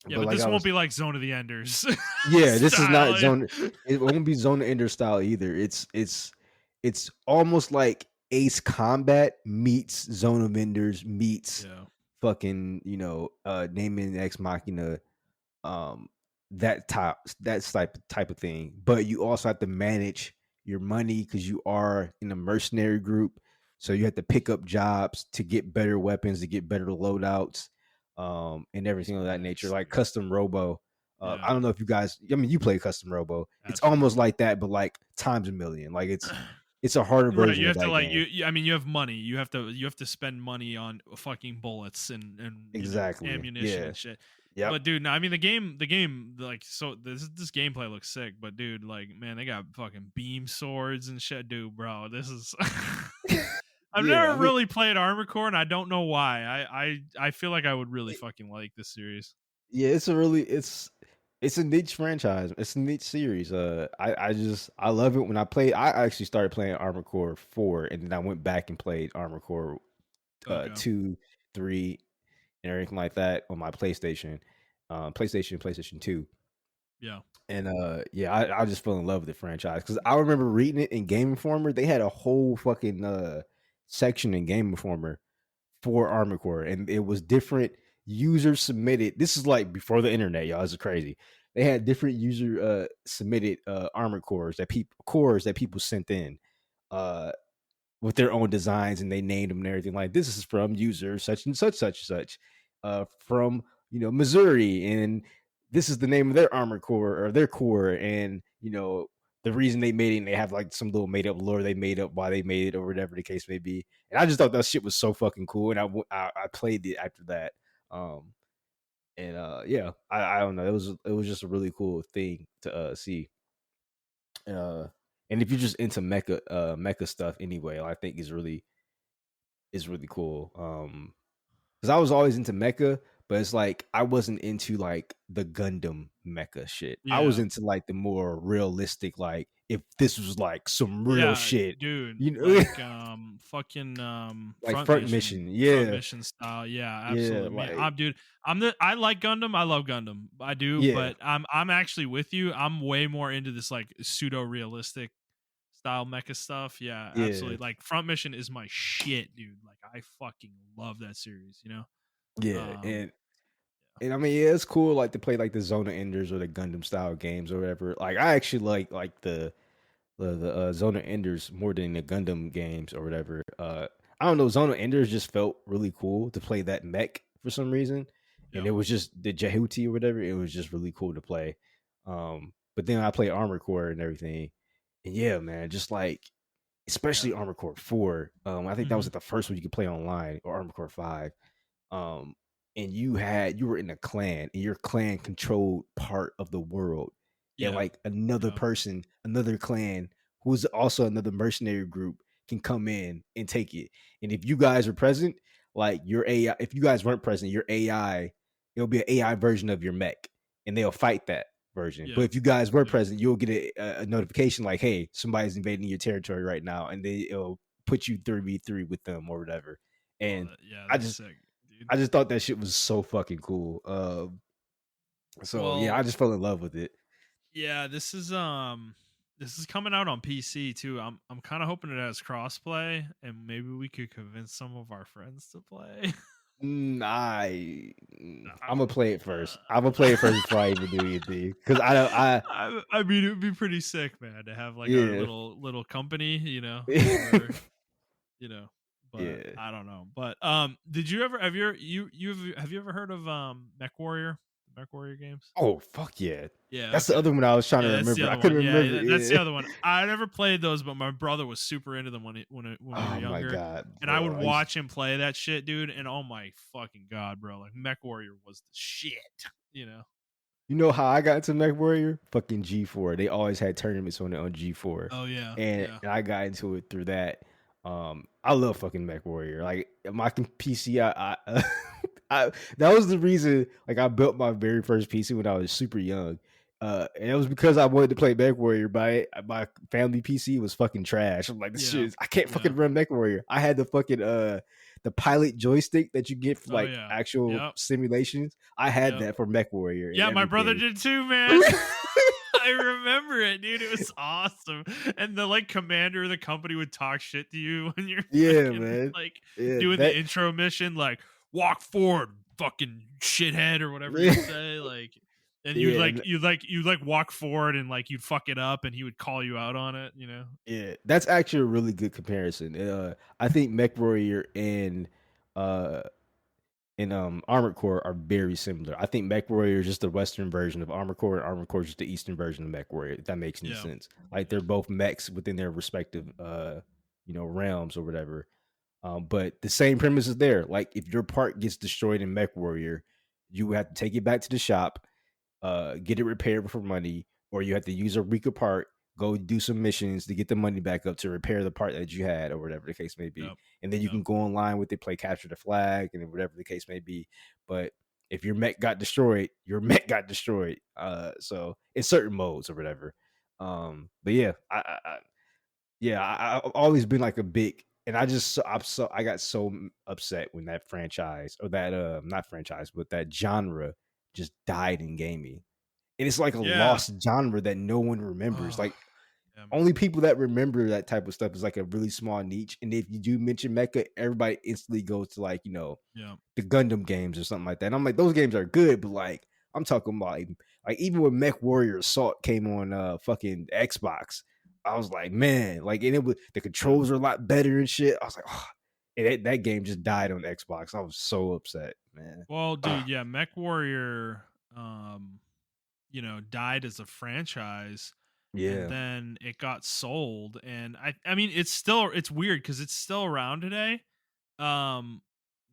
Yeah, But but like this I won't was, be like Zone of the Enders yeah, this is not style. Yeah. zone. It won't be Zone Ender style either. It's almost like Ace Combat meets Zone of Enders meets Yeah. fucking Naming Ex Machina, um that type of thing. But you also have to manage your money because you are in a mercenary group, so you have to pick up jobs to get better weapons, to get better loadouts, and everything of that nature, Nice, like dude. custom robo. Yeah. I don't know if you guys, I mean, you play custom robo. It's almost Absolutely. like that, but like times a million. Like it's a harder Right, version you of have to that like game. I mean, you have money. You have to spend money on fucking bullets and Exactly. ammunition Yeah. and shit. Yep. But dude, no, I mean the game like so this gameplay looks sick. But dude, like man, they got fucking beam swords and shit, dude, bro. This is I've Yeah. I never mean, really played Armored Core, and I don't know why. I feel like I would really fucking like this series. yeah, it's a niche franchise. It's a niche series. I love it when I play. I actually started playing Armored Core 4, and then I went back and played Armored Core Okay. 2, 3, and everything like that on my PlayStation, PlayStation 2. Yeah. And yeah, I just fell in love with the franchise because I remember reading it in Game Informer. They had a whole fucking section in Game Informer for Armored Core, and it was different user submitted. This is like before the internet, y'all. This is crazy. They had different user submitted Armored cores that people sent in, uh, with their own designs, and they named them and everything. Like this is from user such and such such such, from Missouri, and this is the name of their armor core or their core, and the reason they made it. And they have like some little made up lore they made up why they made it or whatever the case may be. And I just thought that shit was so fucking cool, and I played it after that. Um, and yeah, I don't know. It was just a really cool thing to see. Uh, and if you're just into mecha stuff anyway, I think is really cool. Because I was always into mecha, but it's like I wasn't into like the Gundam mecha shit. I was Yeah. into like the more realistic, like if this was like some real Yeah, shit, dude, you know, like, fucking, like front mission. front Yeah, mission style, yeah, yeah, absolutely. Me like I'm dude, I like Gundam, I love Gundam, I do, yeah, but I'm actually with you, I'm way more into this, like, pseudo-realistic style mecha stuff, yeah, yeah, absolutely, like, Front Mission is my shit, dude, like, I fucking love that series, you know? yeah, Um, and I mean, yeah, it's cool like to play like the Zona Enders or the Gundam style games or whatever. Like I actually like the Zona Enders more than the Gundam games or whatever. I don't know. Zona Enders just felt really cool to play that mech for some reason, and yeah, it was just the Jehuti or whatever. It was just really cool to play. But then I play Armor Core and everything, and yeah, man, just like yeah, especially Armor Core 4. I think that was mhm, like the first one you could play online, or Armor Core 5. um, and you were in a clan, and your clan controlled part of the world, and yeah, like another yeah, person, another clan who's also another mercenary group can come in and take it. And if you guys are present, like your AI, if you guys weren't present, your AI, it'll be an AI version of your mech, and they'll fight that version. But yeah, if you guys were yeah, present, you'll get a notification like, "Hey, somebody's invading your territory right now," and it'll put you 3v3 with them or whatever. oh, And that yeah, I that's just sick, dude. I just thought that shit was so fucking cool. So yeah, I Well, just fell in love with it. yeah, this is coming out on PC too. I'm kind of hoping it has crossplay, and maybe we could convince some of our friends to play. I'm gonna play it first. I'm gonna play it first before I even do anything because I don't. I mean, it would be pretty sick, man, to have like our Yeah, little company, where you know. But yeah. I don't know. But did you ever have you ever heard of Mech Warrior, the Mech Warrior games? Oh fuck yeah! Yeah, That's the okay. other one I was trying to Yeah, that's the remember. I other couldn't one. Yeah, remember. yeah, that's Yeah. the other one. I never played those, but my brother was super into them when we were Oh my younger, god, and I bro! would watch him play that shit, dude. And oh my fucking god, bro! Like Mech Warrior was the shit, you know? You know how I got into Mech Warrior? Fucking G4. They always had tournaments on it on G4. Oh yeah, And, yeah, and I got into it through that. I love fucking Mech Warrior. Like my PC, that was the reason like I built my very first PC when I was super young. And it was because I wanted to play Mech Warrior, but my family PC was fucking trash. I'm like, this shit yeah, I can't yeah. fucking run Mech Warrior. I had the fucking the pilot joystick that you get for Oh like yeah, actual yep, simulations. I had yep. that for Mech Warrior and Yeah, my brother everything. did too, man. I remember it, dude. It was awesome. And the like commander of the company would talk shit to you when you're Yeah, fucking man. like Yeah, doing the that intro mission, like walk forward, fucking shithead, or whatever he'd say. Like, and you'd yeah, like you'd like walk forward and like you'd fuck it up, and he would call you out on it. You know? yeah. That's actually a really good comparison. I think Mech Warrior uh Armored Core are very similar. I think Mech Warrior is just the Western version of Armored Core, and Armored Core is just the Eastern version of Mech Warrior. If that makes any Yeah, sense. Like yeah, they're both mechs within their respective realms or whatever. But the same premise is there. Like if your part gets destroyed in Mech Warrior, you have to take it back to the shop, get it repaired for money, or you have to use a Rika part, go do some missions to get the money back up to repair the part that you had, or whatever the case may be. yep, And then you yep, can go online with it, play capture the flag, and whatever the case may be. But if your mech got destroyed, your mech got destroyed. So in certain modes or whatever. But yeah, I've always been like a big, and I got so upset when that franchise or that not franchise, but that genre just died in gaming. And it's like a yeah. lost genre that no one remembers. Oh, Like yeah, man. only people that remember that type of stuff is like a really small niche. And if you do mention Mecha, everybody instantly goes to like, Yeah, the Gundam games or something like that. And I'm like, those games are good, but like I'm talking about like even when Mech Warrior Assault came on fucking Xbox, I was like, man, like, and it was the controls are a lot better and shit. I was like, oh, and that game just died on Xbox. I was so upset, man. Well, Ah, dude, yeah, Mech Warrior, died as a franchise, and yeah. then it got sold, and I mean, it's weird because it's still around today. Um,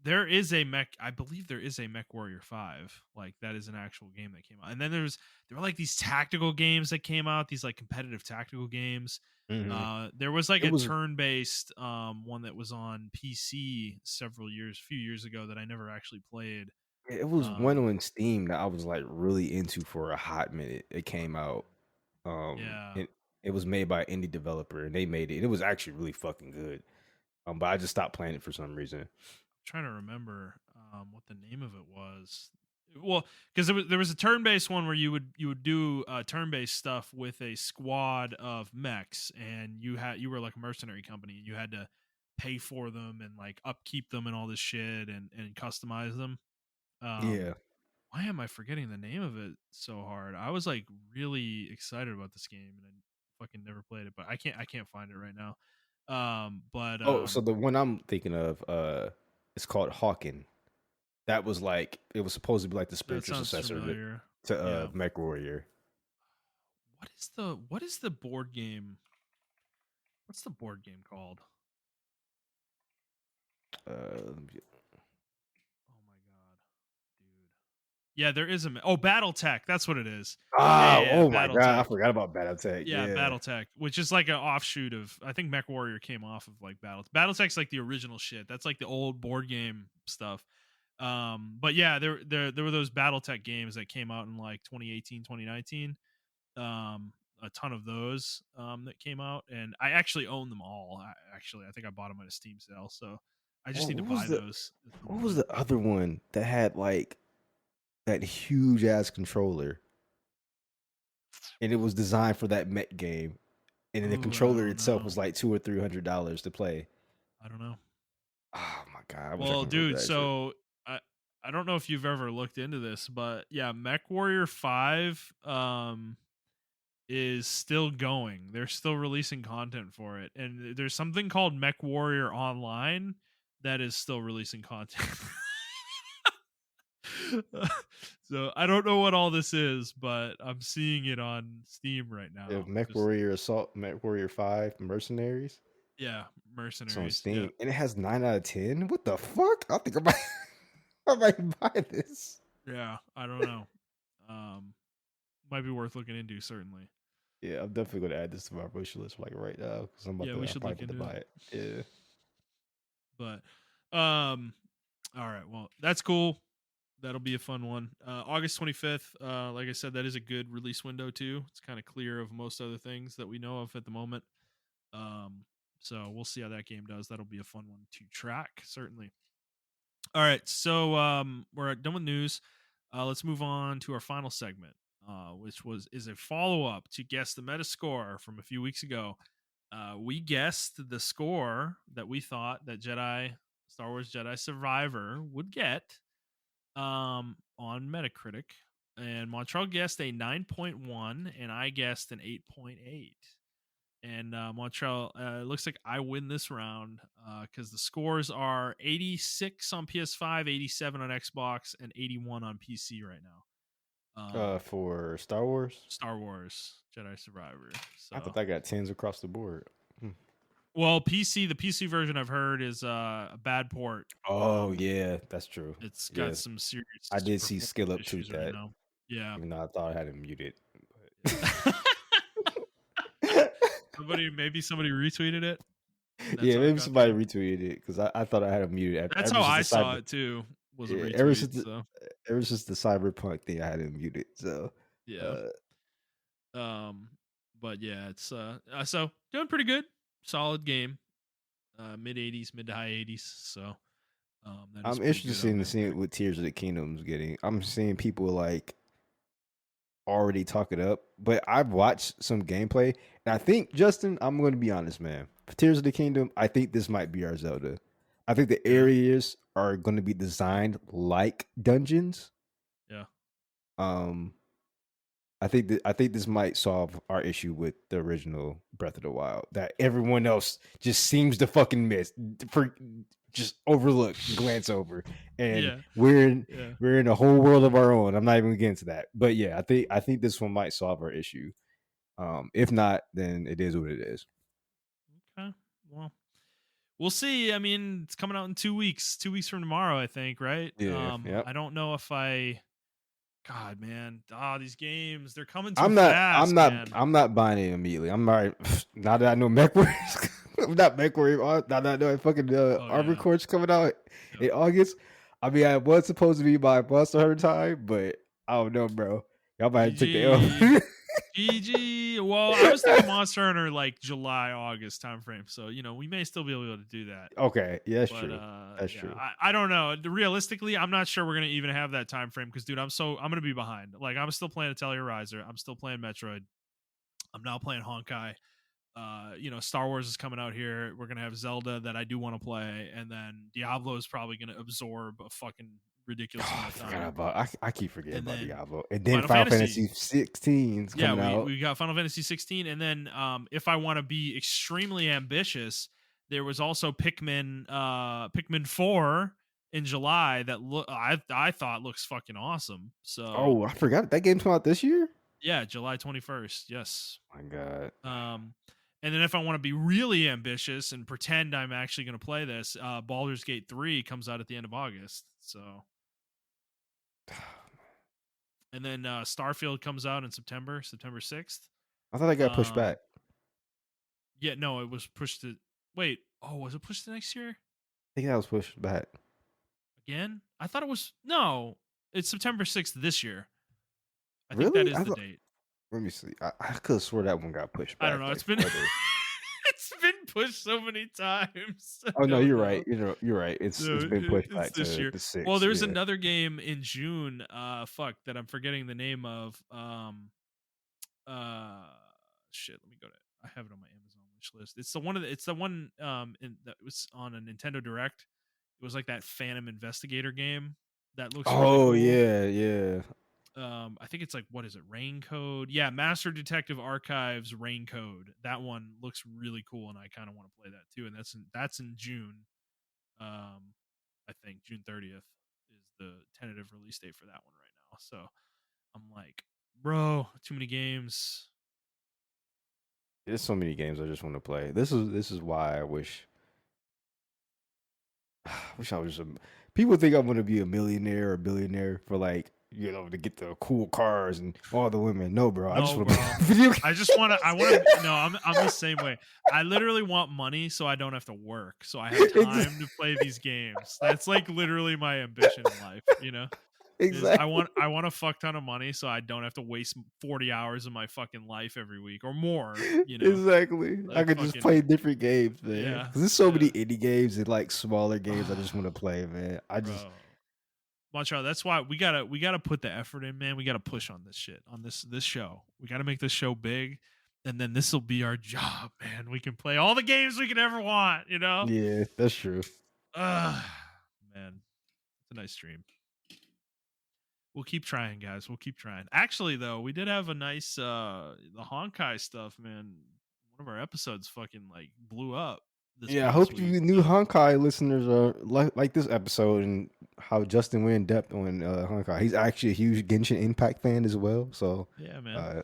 there is a mech. I believe there is a Mech Warrior 5. Like that is an actual game that came out. And then there were like these tactical games that came out. These like competitive tactical games. Hmm. There was like It a was turn-based one that was on PC few years ago that I never actually played. it was one Um, on Steam that I was like really into for a hot minute. It came out. yeah, It was made by an indie developer and they made it. And it was actually really fucking good. But I just stopped playing it for some reason. trying to remember what the name of it was. Well, because there was a turn-based one where you would do turn-based stuff with a squad of mechs, and you were like a mercenary company, and you had to pay for them and like upkeep them and all this shit and customize them. Um, Yeah. why am I forgetting the name of it so hard? I was like really excited about this game, and I fucking never played it, but I can't find it right now. But Oh, so the one I'm thinking of, it's called Hawken. That was like it was supposed to be like the that spiritual sounds successor familiar. to Yeah. Mech Warrior. What is the board game? What's the board game called? Let me Oh my god, dude. Yeah, there is BattleTech. That's what it is. ah, Yeah, oh my god, I BattleTech. forgot about BattleTech. Yeah, Yeah. BattleTech, which is like an offshoot of I think Mech Warrior came off of like BattleTech's like the original shit. That's like the old board game stuff. But yeah, there were those BattleTech games that came out in like 2018, 2019. A ton of those that came out, and I actually own them all. I think I bought them at a Steam sale, so I just Oh, need to buy those at some what was point. the other one that had like that huge ass controller and it was designed for that Mech game? And then the Ooh, I controller don't itself know. was like $200 or $300 to play. I don't know. Oh my god, I wish I Well, can remember dude, that shit. so I don't know if you've ever looked into this, but yeah, Mech Warrior 5 is still going. They're still releasing content for it. And there's something called Mech Warrior Online that is still releasing content. So I don't know what all this is, but I'm seeing it on Steam right Yeah, now. Mech Just Warrior Assault, Mech Warrior 5, Mercenaries. yeah, It's on mercenaries. Yeah. Steam and it has 9 out of 10. What the fuck? I think I might I might buy this. Yeah, I don't know. Um might be worth looking into certainly. Yeah, I'm definitely gonna add this to my wish list like right now because Yeah, we I'm should probably look about to into buy it. it. Yeah. But all right, well, that's cool. That'll be a fun one. August 25th, like I said, that is a good release window too. It's kind of clear of most other things that we know of at the moment. Um, so we'll see how that game does. That'll be a fun one to track, certainly. All right, so we're done with news. Let's move on to our final segment, which is a follow up to guess the Metascore from a few weeks ago. We guessed the score that we thought that Star Wars Jedi Survivor would get on Metacritic, and Montrell guessed a 9.1, and I guessed an 8.8. And Montrell, it looks like I win this round because the scores are 86 on PS5, 87 on Xbox, and 81 on PC right now. For Star Wars, Star Wars Jedi Survivor. I thought So, I got tens across the board. Hmm. well, the PC version I've heard is a bad port. Oh yeah, that's true. It's got Yes, some I serious did see performance Skill Up tweet issues right that, now. Yeah. even though I thought I had him muted. Yeah. But Maybe somebody retweeted it, and that's yeah, how it maybe got somebody there. retweeted it because I thought I had him muted That's ever how since I the saw cyber. it too. Was a Yeah, retweet. So ever since the cyberpunk thing, I had him muted. So, yeah. uh, But yeah, it's so doing pretty good. Solid game. Mid 80s, mid to high 80s. So that is I'm pretty good interested on in seeing Metacritic. what Tears of the Kingdom's getting. I'm seeing people like already talk it up, but I've watched some gameplay, and I think Justin, I'm going to be honest, man. For Tears of the Kingdom, I think this might be our Zelda. I think the Yeah. areas are going to be designed like dungeons. Yeah. Um, I think this might solve our issue with the original Breath of the Wild that everyone else just seems to fucking miss, for just overlook, glance over, and Yeah, yeah. we're in a whole world of our own. I'm not even getting to that, but yeah, I think this one might solve our issue. If not, then it is what it is. Okay. Well, we'll see. I mean, it's coming out in 2 weeks. 2 weeks from tomorrow, I think. Right. Yeah, yep. I don't know if I. God, man. These games, they're coming too I'm not. fast, man. I'm not buying it immediately. I'm alright. Now that I know MechWarrior, I'm not MechWarrior. Now that I know fucking Oh Armor yeah. Core's coming out Yep. in August. I mean, I was supposed to be my Monster Hunter time, but I don't know, bro. Y'all might have to take the GG. L. GG. Well, I was thinking Monster Hunter like July, August timeframe. So, we may still be able to do that. Okay, yeah, that's But true. That's yeah, true. I don't know. Realistically, I'm not sure we're gonna even have that time frame because dude, I'm gonna be behind. Like I'm still playing Atelier Riser, I'm still playing Metroid, I'm now playing Honkai. Star Wars is coming out here. We're gonna have Zelda that I do want to play, and then Diablo is probably gonna absorb a fucking ridiculous Oh, I amount of forgot time. about. I keep forgetting And about then Diablo, and then Final Final Fantasy. Fantasy 16 is Yeah, coming out. we got Final Fantasy 16, and then if I want to be extremely ambitious, there was also Pikmin 4 in July that I thought looks fucking awesome. So Oh, I forgot that game came out this year. yeah, July 21st. Yes. My God. Um, and then if I want to be really ambitious and pretend I'm actually going to play this, Baldur's Gate 3 comes out at the end of August. So, and then Starfield comes out in September 6th. I thought I got pushed Um, back. yeah, no, it was pushed to wait. Oh, was it pushed to next year I think that was pushed back. again? I thought it was no. It's September 6th this year. I think that Really? is the date. Let me see. I could have swore that one got pushed I don't back know. like It's been further. it's been pushed so many times. I Oh no, don't you're know. right. You're right. No, It's been pushed it's back this to year. the Well, sixth. there's Yeah. another game in June. Fuck that I'm forgetting the name of. Uh, shit. Let me go to. I have it on my Amazon wish list. It's the one that was on a Nintendo Direct. It was like that Phantom Investigator game that looks really Oh cool. yeah, yeah. I think it's like what is it? Rain Code. Yeah, Master Detective Archives Rain Code. That one looks really cool, and I kind of want to play that too. And that's in June. I think June 30th is the tentative release date for that one right now. So I'm like, bro, too many games. There's so many games I just want to play. This is why I wish I was a. People think I'm gonna be a millionaire or billionaire for like to get the cool cars and all the women. No, bro. I just No, want to bro. play video games. I just want to. I want to. No, I'm the same way. I literally want money so I don't have to work, so I have time to play these games. That's like literally my ambition in life. Is Exactly. I want a fuck ton of money so I don't have to waste 40 hours of my fucking life every week or more. Exactly. I Like could just fucking play different games, man. yeah, Because there's so yeah. many indie games and like smaller games I just want to play, man. I just Bro. Montreal, that's why we gotta put the effort in, man. We gotta push on this shit, on this show. We gotta make this show big, and then this will be our job, man. We can play all the games we could ever want, yeah, that's true. uh man, it's a nice stream. We'll keep trying, guys. We'll keep trying. Actually, though, we did have a nice the Honkai stuff, man. One of our episodes fucking like blew up this Yeah, I past hope week. you new So Honkai listeners are like this episode and how Justin went in depth on Honkai. He's actually a huge Genshin Impact fan as well. So yeah, man. uh,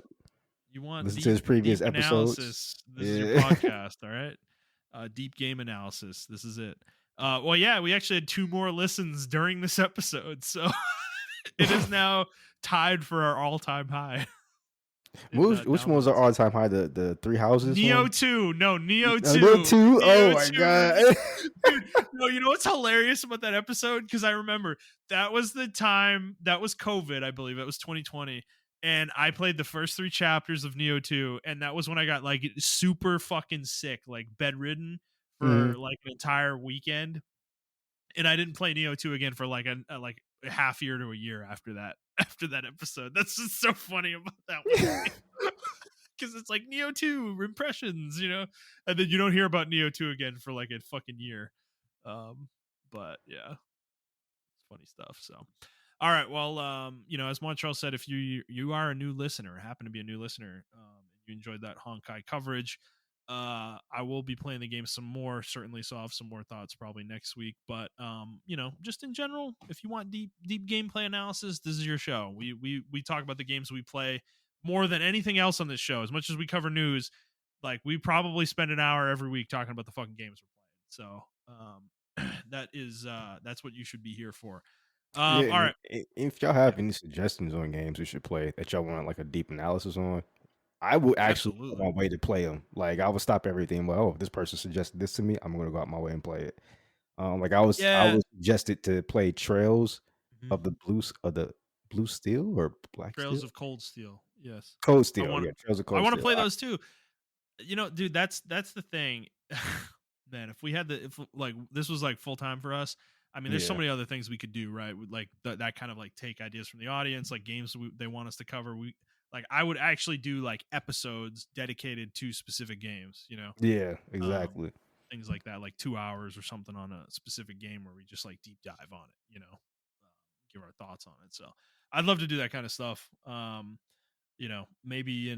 You want listen to his deep previous episodes. analysis? This is your Yeah. podcast, all right? Deep game analysis. This is it. Well, yeah, we actually had 2 more listens during this episode, so it is now tied for our all-time high. Which one was our Downloads. all-time high? The three houses Neo one? 2. No, Neo Neo 2. 2? Oh Neo my 2. god. Dude, no, you know what's hilarious about that episode? Because I remember that was the time, that was COVID, I believe. It was 2020. And I played the first 3 chapters of Neo 2. And that was when I got like super fucking sick, like bedridden for Mhm. like an entire weekend. And I didn't play Neo 2 again for like a half year to a year after that. After that episode. That's just so funny about that one. Because it's like Neo 2 impressions, and then you don't hear about Neo 2 again for like a fucking year. But yeah, it's funny stuff. So, All right. Well, as Montrell said, if you are a new listener, happen to be a new listener, and you enjoyed that Honkai coverage, I will be playing the game some more. Certainly, so I'll have some more thoughts probably next week. But just in general, if you want deep gameplay analysis, this is your show. We talk about the games we play more than anything else on this show. As much as we cover news, like we probably spend an hour every week talking about the fucking games we're playing. So that's what you should be here for. Yeah, All and right. if y'all Yeah, have any suggestions on games we should play that y'all want like a deep analysis on, I would actually go absolutely. my way to play them. Like I would stop everything. Well, oh, this person suggested this to me. I'm gonna go out my way and play it. Like I Yeah. was suggested to play Trails Mhm. of the Blue Steel or Black Trails Steel, of Cold Steel. Yes. Cold I Steel. want Yeah, Trails of I Cold want to Steel. play those too. Dude, that's the thing. Man, if we had if like this was like full time for us, I mean, there's so Yeah, many other things we could do, right? With like that kind of like take ideas from the audience, like games they want us to cover. I would actually do like episodes dedicated to specific games, yeah, um, exactly. things like that, like 2 hours or something on a specific game where we just like deep dive on it, give our thoughts on it. So I'd love to do that kind of stuff. Maybe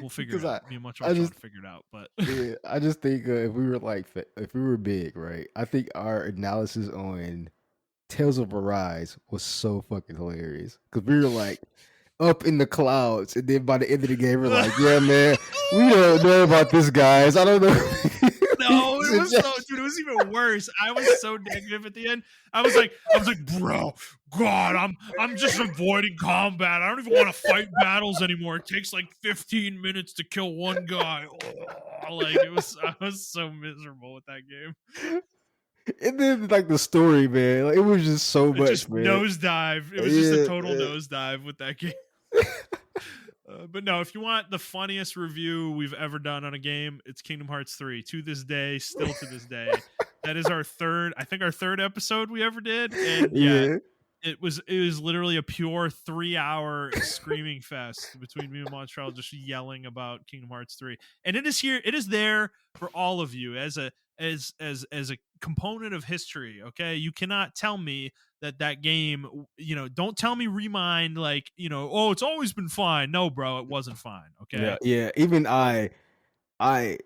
we'll figure it Because out. Me and Munch are I trying just to figure it out, but yeah, I just think if we were like if we were big, right? I think our analysis on Tales of Arise was so fucking hilarious because we were like up in the clouds, and then by the end of the game, we're like, "Yeah, man, we don't know about this, guys. I don't know." no, it was so, dude. It was even worse. I was so negative at the end. I was like, bro, God, I'm just avoiding combat. I don't even want to fight battles anymore. It takes like 15 minutes to kill one guy. Like it was, I was so miserable with that game. And then like the story, man, like, it was just so It much, just man. nosedive. It was just a Yeah, total nosedive with that game. But no, if you want the funniest review we've ever done on a game, it's Kingdom Hearts 3. To this day, still to this day, that is our third episode we ever did. And yeah, yeah, it was literally a pure 3 hour screaming fest between me and Montreal just yelling about Kingdom Hearts 3. And it is there for all of you as a component of history. Okay, you cannot tell me that game, don't tell me Remind, like, oh, it's always been fine. No, bro, it wasn't fine. yeah, Okay. yeah. Even I I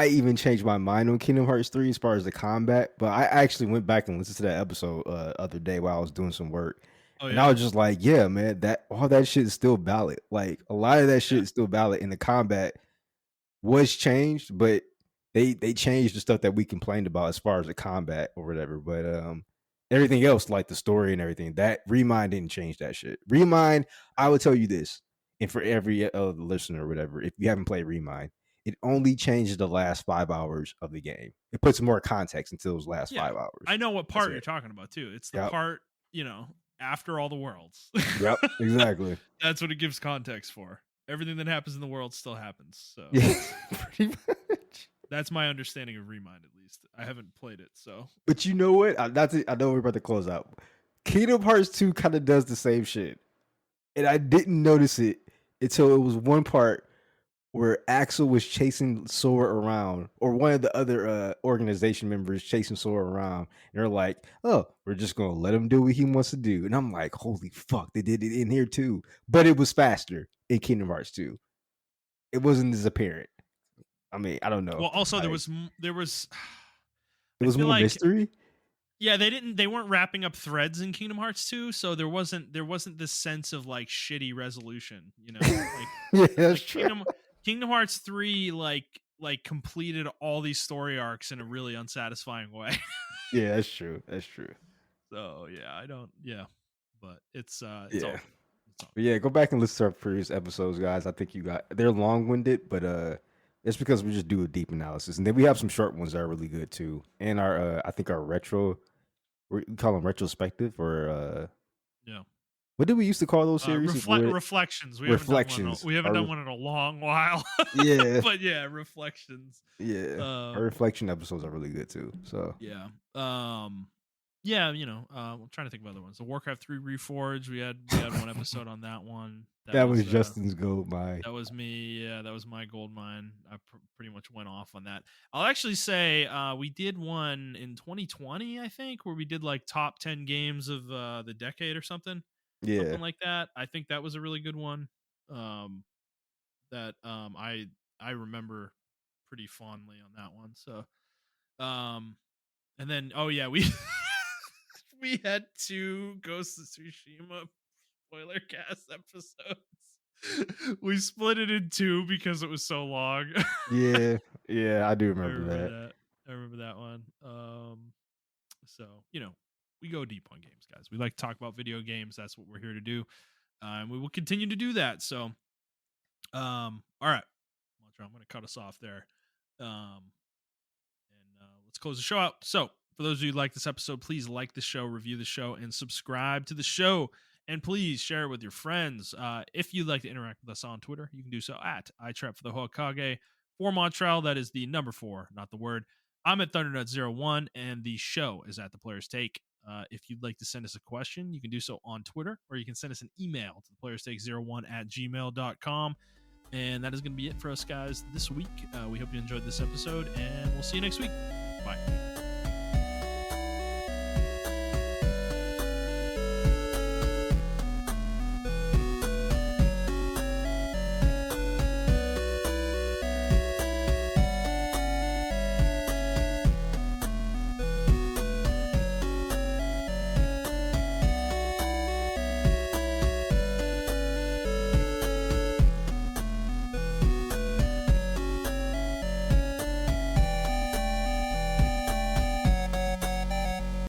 even changed my mind on Kingdom Hearts 3 as far as the combat, but I actually went back and listened to that episode other day while I was doing some work. Oh And I yeah. was just like, yeah, man, that all that shit is still valid. Like a lot of that Yeah. shit is still valid and the combat was changed, but they changed the stuff that we complained about as far as the combat or whatever. But everything else, like the story and everything, that Remind didn't change that shit. Remind, I would tell you this, and for every listener or whatever, if you haven't played Remind, it only changes the last 5 hours of the game. It puts more context into those last Yeah. 5 hours. I know what That's part you're it. talking about too. It's the Yep. part, after all the worlds. Yep. Exactly. That's what it gives context for. Everything that happens in the world still happens. So Yeah. Pretty much. that's my understanding of Remind, at least. I haven't played it, so But you know what? That's it. I know we're about to close out. Kingdom Hearts 2 kind of does the same shit. And I didn't notice it until it was one part where Axel was chasing Sora around, or one of the other organization members chasing Sora around. And they're like, oh, we're just going to let him do what he wants to do. And I'm like, holy fuck, they did it in here too. But it was faster in Kingdom Hearts 2. It wasn't as apparent. I mean, I don't know. well, also Like, there was it I was feel more like, mystery. yeah, they weren't wrapping up threads in Kingdom Hearts 2, so there wasn't this sense of like shitty resolution, like Yeah, that's like true. Kingdom Hearts 3 like completed all these story arcs in a really unsatisfying way. Yeah, that's true. That's true. So yeah, I don't yeah. But it's all Yeah. good. It's all But yeah, go back and listen to our previous episodes, guys. I think they're long winded, but it's because we just do a deep analysis, and then we have some short ones that are really good too. And our I think our we call them retrospective, or good. Yeah. what did we used to call those series? Reflections. Reflections. We haven't done one in a long while. Yeah, But yeah, reflections. yeah. Our Um reflection episodes are really good too. So yeah. Yeah, I'm trying to think of other ones. The Warcraft 3 Reforged, we had one episode on that one. That was Justin's gold mine. That was me. Yeah, that was my gold mine. I pretty much went off on that. I'll actually say we did one in 2020, I think, where we did like top 10 games of the decade or Yeah. something like that. I think that was a really good one. Um, that I remember pretty fondly on that one. So, um, and then oh yeah, we we had two Ghost of Tsushima spoiler cast episodes. We split it in two because it was so long. Yeah. Yeah, I do I remember remember that. that. I remember that one. So we go deep on games, guys. We like to talk about video games. That's what we're here to do, and we will continue to do that. So, all right, Montreal, I'm going to cut us off there, and let's close the show out. So, for those of you who like this episode, please like the show, review the show, and subscribe to the show. And please share it with your friends. If you'd like to interact with us on Twitter, you can do so at iTrap for the Hokage. For Montreal, that is the number 4, not the word. I'm at Thundernut01, and the show is at The Player's Take. If you'd like to send us a question, you can do so on Twitter, or you can send us an email to theplayerstake01@gmail.com. And that is going to be it for us, guys, this week. We hope you enjoyed this episode, and we'll see you next week. Bye.